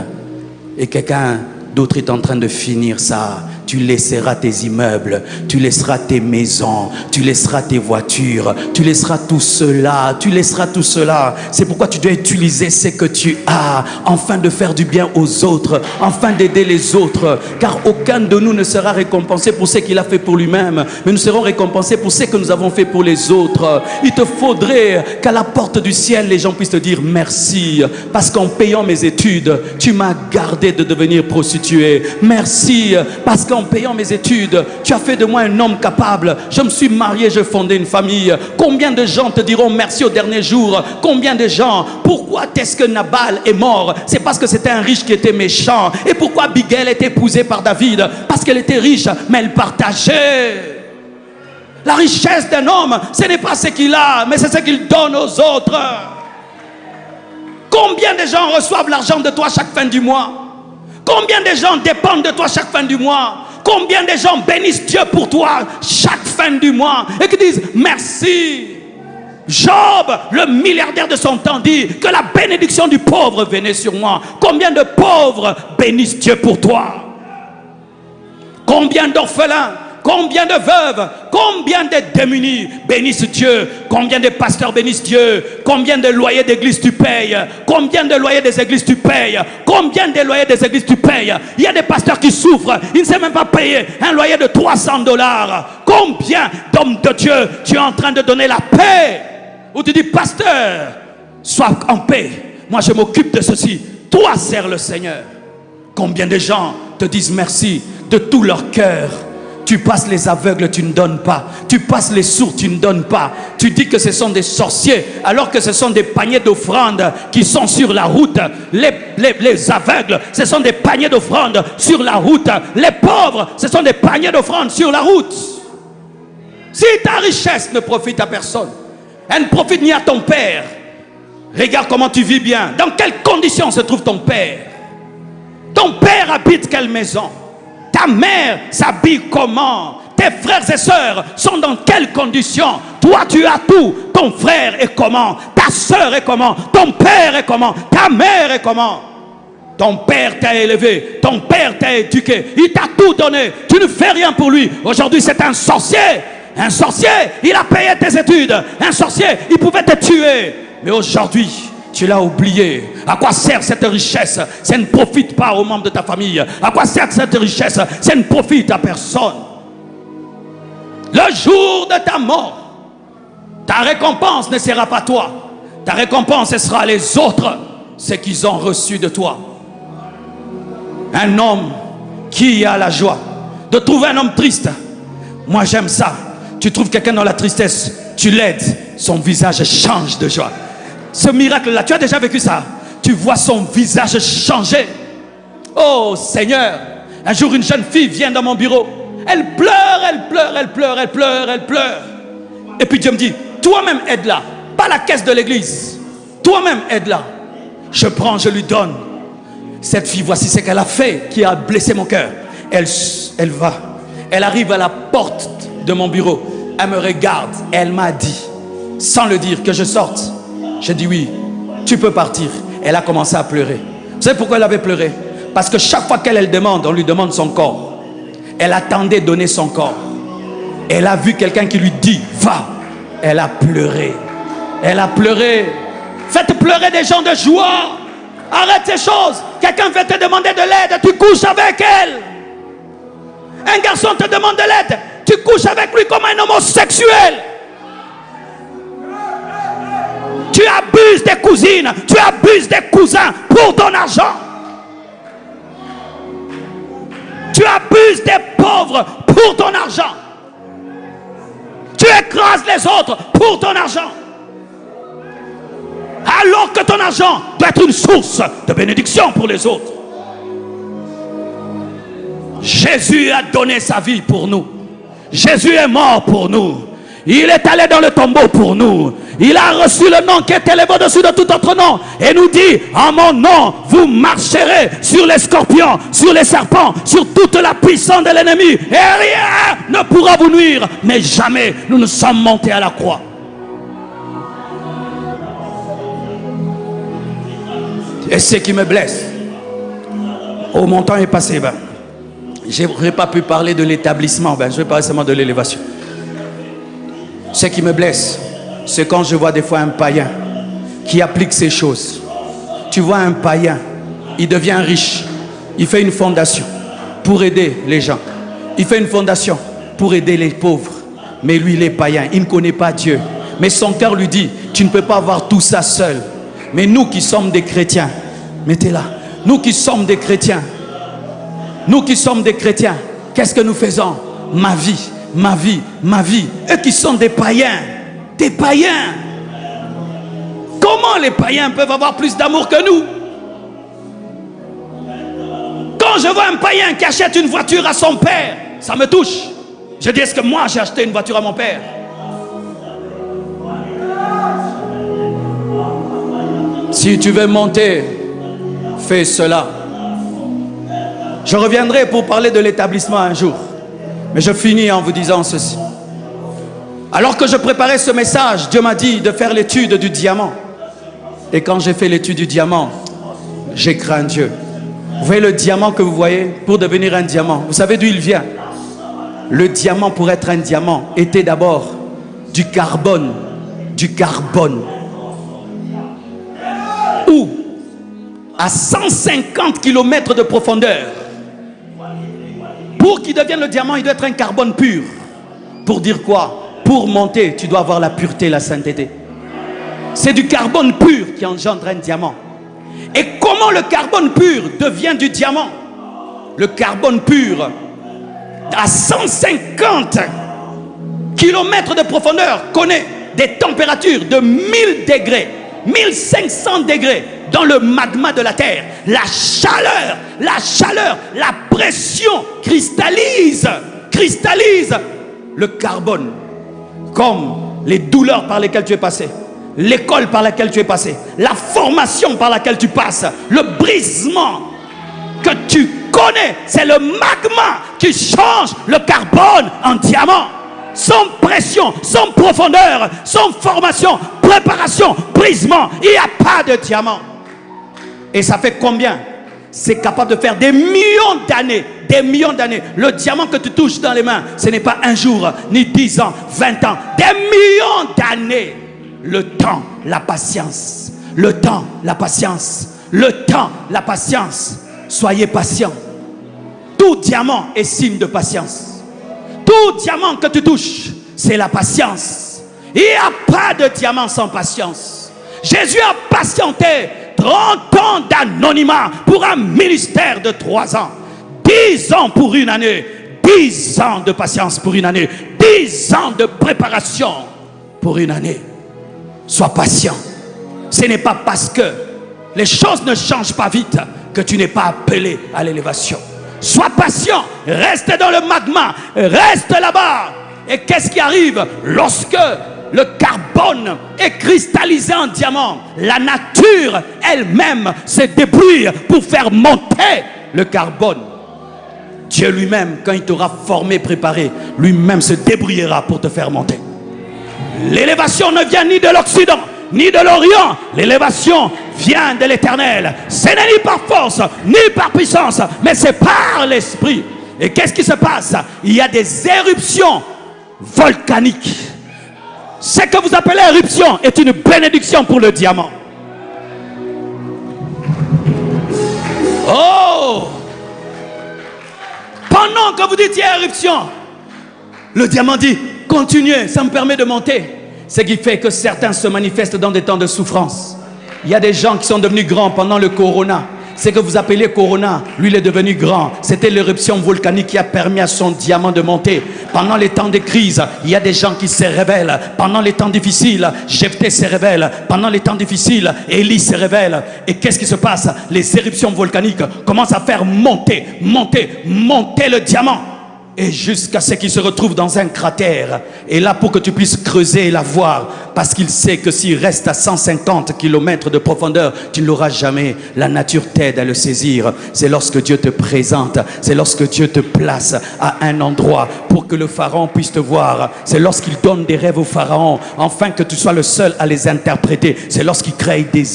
Et quelqu'un d'autre est en train de finir ça. Tu laisseras tes immeubles, tu laisseras tes maisons, tu laisseras tes voitures, tu laisseras tout cela, tu laisseras tout cela. C'est pourquoi tu dois utiliser ce que tu as, afin de faire du bien aux autres, afin d'aider les autres. Car aucun de nous ne sera récompensé pour ce qu'il a fait pour lui-même, mais nous serons récompensés pour ce que nous avons fait pour les autres. Il te faudrait qu'à la porte du ciel, les gens puissent te dire merci, parce qu'en payant mes études, tu m'as gardé de devenir prostituée. Merci, parce qu'en payant mes études, tu as fait de moi un homme capable. Je me suis marié, je fondé une famille. Combien de gens te diront merci au dernier jour? Combien de gens? Pourquoi est-ce que Nabal est mort? C'est parce que c'était un riche qui était méchant. Et pourquoi Abigail était épousée par David? Parce qu'elle était riche, mais elle partageait. La richesse d'un homme, ce n'est pas ce qu'il a, mais c'est ce qu'il donne aux autres. Combien de gens reçoivent l'argent de toi chaque fin du mois? Combien de gens dépendent de toi chaque fin du mois? Combien de gens bénissent Dieu pour toi chaque fin du mois et qui disent merci? Job, le milliardaire de son temps, dit que la bénédiction du pauvre venait sur moi. Combien de pauvres bénissent Dieu pour toi? Combien d'orphelins? Combien de veuves, combien de démunis bénissent Dieu? Combien de pasteurs bénissent Dieu? Combien de loyers d'église tu payes? Combien de loyers des églises tu payes? Combien de loyers des églises tu payes? Il y a des pasteurs qui souffrent, ils ne savent même pas payer un loyer de $300. Combien d'hommes de Dieu tu es en train de donner la paix? Ou tu dis, pasteur, sois en paix, moi je m'occupe de ceci, toi sers le Seigneur. Combien de gens te disent merci de tout leur cœur? Tu passes les aveugles, tu ne donnes pas. Tu passes les sourds, tu ne donnes pas. Tu dis que ce sont des sorciers, alors que ce sont des paniers d'offrandes qui sont sur la route. Les aveugles, ce sont des paniers d'offrandes sur la route. Les pauvres, ce sont des paniers d'offrandes sur la route. Si ta richesse ne profite à personne, elle ne profite ni à ton père. Regarde comment tu vis bien. Dans quelles conditions se trouve ton père? Ton père habite quelle maison? Ta mère s'habille comment? Tes frères et sœurs sont dans quelles conditions? Toi tu as tout. Ton frère est comment? Ta sœur est comment? Ton père est comment? Ta mère est comment? Ton père t'a élevé, ton père t'a éduqué, il t'a tout donné, tu ne fais rien pour lui. Aujourd'hui c'est un sorcier. Un sorcier, il a payé tes études. Un sorcier, il pouvait te tuer. Mais aujourd'hui, tu l'as oublié. À quoi sert cette richesse? Ça ne profite pas aux membres de ta famille. À quoi sert cette richesse? Ça ne profite à personne. Le jour de ta mort, ta récompense ne sera pas toi. Ta récompense, ce sera les autres, ce qu'ils ont reçu de toi. Un homme qui a la joie de trouver un homme triste. Moi j'aime ça. Tu trouves quelqu'un dans la tristesse, tu l'aides, son visage change de joie. Ce miracle-là, tu as déjà vécu ça? tu vois son visage changer. Oh Seigneur, un jour une jeune fille vient dans mon bureau. Elle pleure, elle pleure, elle pleure, elle pleure, elle pleure. Et puis Dieu me dit, toi-même aide-la. Pas la caisse de l'église. Toi-même aide-la. Je prends, je lui donne. Cette fille, voici ce qu'elle a fait, qui a blessé mon cœur. Elle va. Elle arrive à la porte de mon bureau. Elle me regarde. Elle m'a dit, sans le dire, que je sorte. Je dis oui, tu peux partir. Elle a commencé à pleurer. Vous savez pourquoi elle avait pleuré? Parce que chaque fois qu'elle demande, on lui demande son corps. Elle attendait donner son corps. Elle a vu quelqu'un qui lui dit, va. Elle a pleuré. Elle a pleuré. Faites pleurer des gens de joie. Arrête ces choses. Quelqu'un veut te demander de l'aide, tu couches avec elle. Un garçon te demande de l'aide, tu couches avec lui comme un homosexuel. Tu abuses des cousines, tu abuses des cousins pour ton argent. Tu abuses des pauvres pour ton argent. Tu écrases les autres pour ton argent. Alors que ton argent doit être une source de bénédiction pour les autres. Jésus a donné sa vie pour nous. Jésus est mort pour nous. Il est allé dans le tombeau pour nous. Il a reçu le nom qui est élevé au-dessus de tout autre nom. Et nous dit, en mon nom, vous marcherez sur les scorpions, sur les serpents, sur toute la puissance de l'ennemi. Et rien ne pourra vous nuire. Mais jamais nous ne sommes montés à la croix. Et ce qui me blesse, oh mon temps est passé, je n'aurais pas pu parler de l'établissement, je vais parler seulement de l'élévation. Ce qui me blesse, c'est quand je vois des fois un païen qui applique ces choses. Tu vois un païen, il devient riche, il fait une fondation pour aider les gens. Il fait une fondation pour aider les pauvres. Mais lui, il est païen, il ne connaît pas Dieu. Mais son cœur lui dit, tu ne peux pas avoir tout ça seul. Mais nous qui sommes des chrétiens, mettez-la, nous qui sommes des chrétiens, qu'est-ce que nous faisons? Ma vie, ma vie, ma vie. Eux qui sont des païens, comment les païens peuvent avoir plus d'amour que nous? Quand je vois un païen qui achète une voiture à son père, ça me touche. Je dis, est-ce que moi j'ai acheté une voiture à mon père? Si tu veux monter, fais cela. Je reviendrai pour parler de l'établissement un jour. Mais je finis en vous disant ceci. Alors que je préparais ce message, Dieu m'a dit de faire l'étude du diamant. Et quand j'ai fait l'étude du diamant, j'ai craint Dieu. Vous voyez le diamant que vous voyez, pour devenir un diamant, vous savez d'où il vient? Le diamant, pour être un diamant, était d'abord du carbone. Du carbone. Ou à 150 km de profondeur. Pour qu'il devienne le diamant, il doit être un carbone pur. Pour dire quoi? Pour monter, tu dois avoir la pureté, la sainteté. C'est du carbone pur qui engendre un diamant. Et comment le carbone pur devient du diamant? Le carbone pur, à 150 km de profondeur, connaît des températures de 1000 degrés, 1500 degrés dans le magma de la terre. La chaleur, la pression cristallise le carbone. Comme les douleurs par lesquelles tu es passé, l'école par laquelle tu es passé, la formation par laquelle tu passes, le brisement que tu connais, c'est le magma qui change le carbone en diamant. Sans pression, sans profondeur, sans formation, préparation, brisement, il n'y a pas de diamant. Et ça fait combien? C'est capable de faire des millions d'années. Des millions d'années. Le diamant que tu touches dans les mains, ce n'est pas un jour, ni 10 ans, 20 ans. Des millions d'années. Le temps, la patience. Le temps, la patience. Le temps, la patience. Soyez patients. Tout diamant est signe de patience. Tout diamant que tu touches, c'est la patience. Il n'y a pas de diamant sans patience. Jésus a patienté 30 ans d'anonymat pour un ministère de 3 ans. 10 ans pour une année. 10 ans de patience pour une année. 10 ans de préparation pour une année. Sois patient. Ce n'est pas parce que les choses ne changent pas vite, que tu n'es pas appelé à l'élévation. Sois patient, reste dans le magma, reste là-bas. Et qu'est-ce qui arrive lorsque le carbone est cristallisé en diamant? La nature elle-même se débrouille pour faire monter le carbone. Dieu lui-même, quand il t'aura formé, préparé, lui-même se débrouillera pour te faire monter. L'élévation ne vient ni de l'Occident, ni de l'Orient. L'élévation vient de l'Éternel. Ce n'est ni par force, ni par puissance, mais c'est par l'Esprit. Et qu'est-ce qui se passe? Il y a des éruptions volcaniques. Ce que vous appelez éruption est une bénédiction pour le diamant. Oh! Pendant que vous dites il y a éruption, le diamant dit continuez, ça me permet de monter. Ce qui fait que certains se manifestent dans des temps de souffrance. Il y a des gens qui sont devenus grands pendant le corona. Ce que vous appelez corona, lui il est devenu grand. C'était l'éruption volcanique qui a permis à son diamant de monter. Pendant les temps de crise, il y a des gens qui se révèlent. Pendant les temps difficiles, Jephthé se révèle. Pendant les temps difficiles, Élie se révèle. Et qu'est-ce qui se passe? Les éruptions volcaniques commencent à faire monter le diamant. Et jusqu'à ce qu'il se retrouve dans un cratère. Et là, pour que tu puisses creuser et la voir, parce qu'il sait que s'il reste à 150 km de profondeur, tu ne l'auras jamais. La nature t'aide à le saisir. C'est lorsque Dieu te présente, c'est lorsque Dieu te place à un endroit pour que le pharaon puisse te voir. C'est lorsqu'il donne des rêves au pharaon, afin que tu sois le seul à les interpréter. C'est lorsqu'il crée des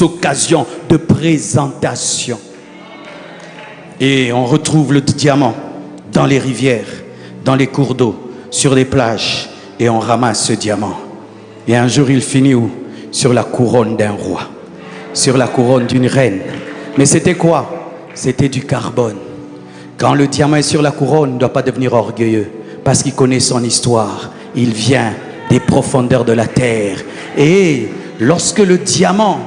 occasions de présentation. Et on retrouve le diamant dans les rivières, dans les cours d'eau, sur les plages, et on ramasse ce diamant. Et un jour il finit où? Sur la couronne d'un roi, sur la couronne d'une reine. Mais c'était quoi? C'était du carbone. Quand le diamant est sur la couronne, il ne doit pas devenir orgueilleux, parce qu'il connaît son histoire. Il vient des profondeurs de la terre. Et lorsque le diamant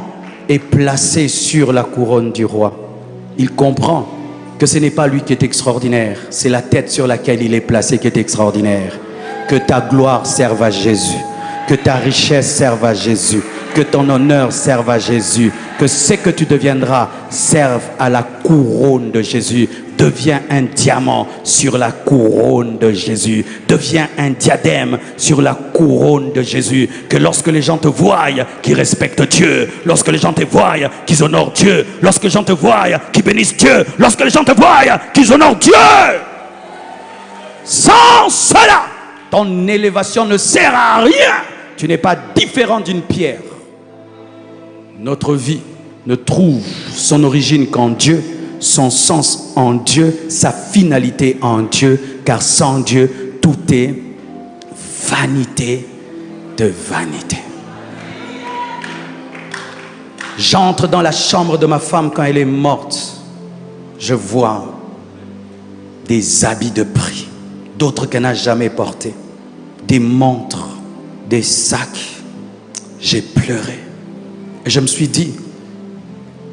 est placé sur la couronne du roi, il comprend que ce n'est pas lui qui est extraordinaire, c'est la tête sur laquelle il est placé qui est extraordinaire. Que ta gloire serve à Jésus, que ta richesse serve à Jésus, que ton honneur serve à Jésus, que ce que tu deviendras serve à la couronne de Jésus. Deviens un diamant sur la couronne de Jésus. Deviens un diadème sur la couronne de Jésus. Que lorsque les gens te voient, qu'ils respectent Dieu. Lorsque les gens te voient, qu'ils honorent Dieu. Lorsque les gens te voient, qu'ils bénissent Dieu. Lorsque les gens te voient, qu'ils honorent Dieu. Sans cela, ton élévation ne sert à rien. Tu n'es pas différent d'une pierre. Notre vie ne trouve son origine qu'en Dieu, son sens en Dieu, sa finalité en Dieu, car sans Dieu, tout est vanité de vanité. J'entre dans la chambre de ma femme quand elle est morte. Je vois des habits de prix, d'autres qu'elle n'a jamais portés, des montres, des sacs. J'ai pleuré. Et je me suis dit,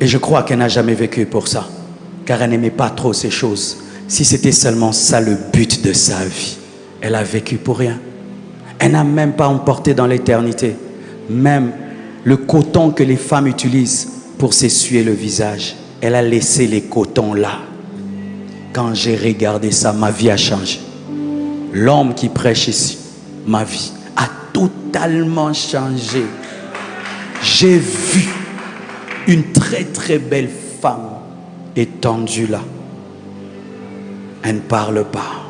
et je crois qu'elle n'a jamais vécu pour ça, car elle n'aimait pas trop ces choses. Si c'était seulement ça le but de sa vie, elle a vécu pour rien. Elle n'a même pas emporté dans l'éternité même le coton que les femmes utilisent pour s'essuyer le visage. Elle a laissé les cotons là. Quand j'ai regardé ça, ma vie a changé. L'homme qui prêche ici, ma vie a totalement changé. J'ai vu une très très belle femme étendue là. Elle ne parle pas.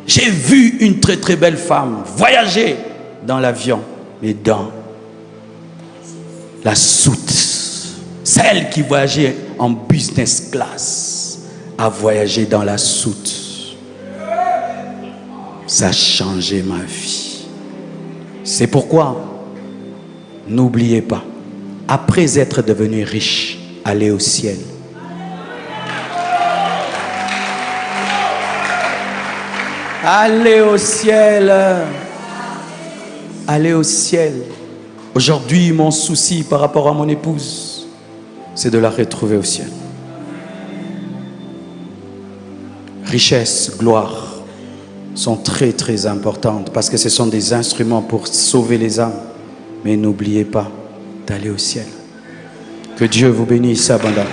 J'ai vu une très très belle femme voyager dans l'avion, mais dans la soute. Celle qui voyageait en business class a voyagé dans la soute. Ça a changé ma vie. C'est pourquoi, n'oubliez pas, après être devenu riche, allez au ciel. Allez au ciel. Allez au ciel. Aujourd'hui, mon souci par rapport à mon épouse, c'est de la retrouver au ciel. Richesse, gloire sont très très importantes parce que ce sont des instruments pour sauver les âmes. Mais n'oubliez pas d'aller au ciel. Que Dieu vous bénisse abondamment.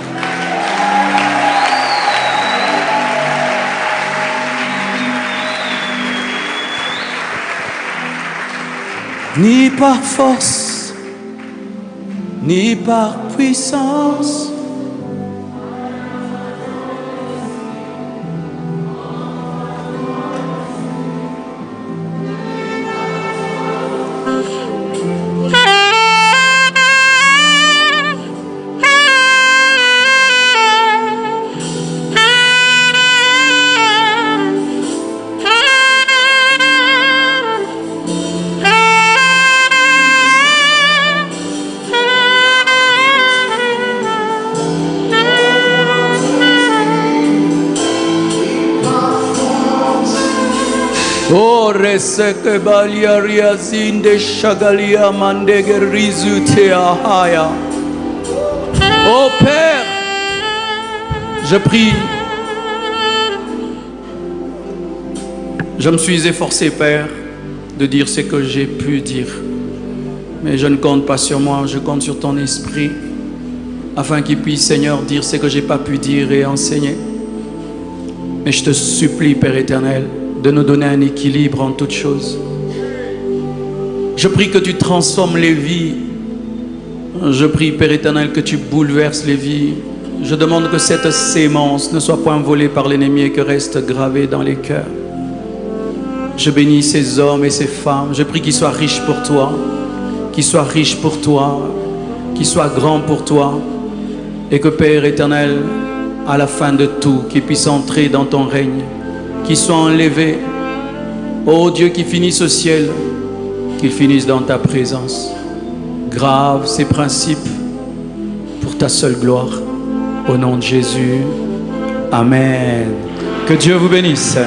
Ni par force, ni par puissance, Reseke baliaria zinde shagalia mandege rizutea haya. Oh Père, je prie. Je me suis efforcé, Père, de dire ce que j'ai pu dire. Mais je ne compte pas sur moi, je compte sur ton esprit, afin qu'il puisse, Seigneur, dire ce que j'ai pas pu dire et enseigner. Mais je te supplie, Père éternel, de nous donner un équilibre en toutes choses. Je prie que tu transformes les vies. Je prie, Père éternel, que tu bouleverses les vies. Je demande que cette sémence ne soit point volée par l'ennemi et que reste gravée dans les cœurs. Je bénis ces hommes et ces femmes. Je prie qu'ils soient riches pour toi, qu'ils soient riches pour toi, qu'ils soient grands pour toi. Et que, Père éternel, à la fin de tout, qu'ils puissent entrer dans ton règne, qu'ils soient enlevés, ô Dieu, qui finissent au ciel, qu'ils finissent dans ta présence. Grave ces principes pour ta seule gloire. Au nom de Jésus, Amen. Que Dieu vous bénisse.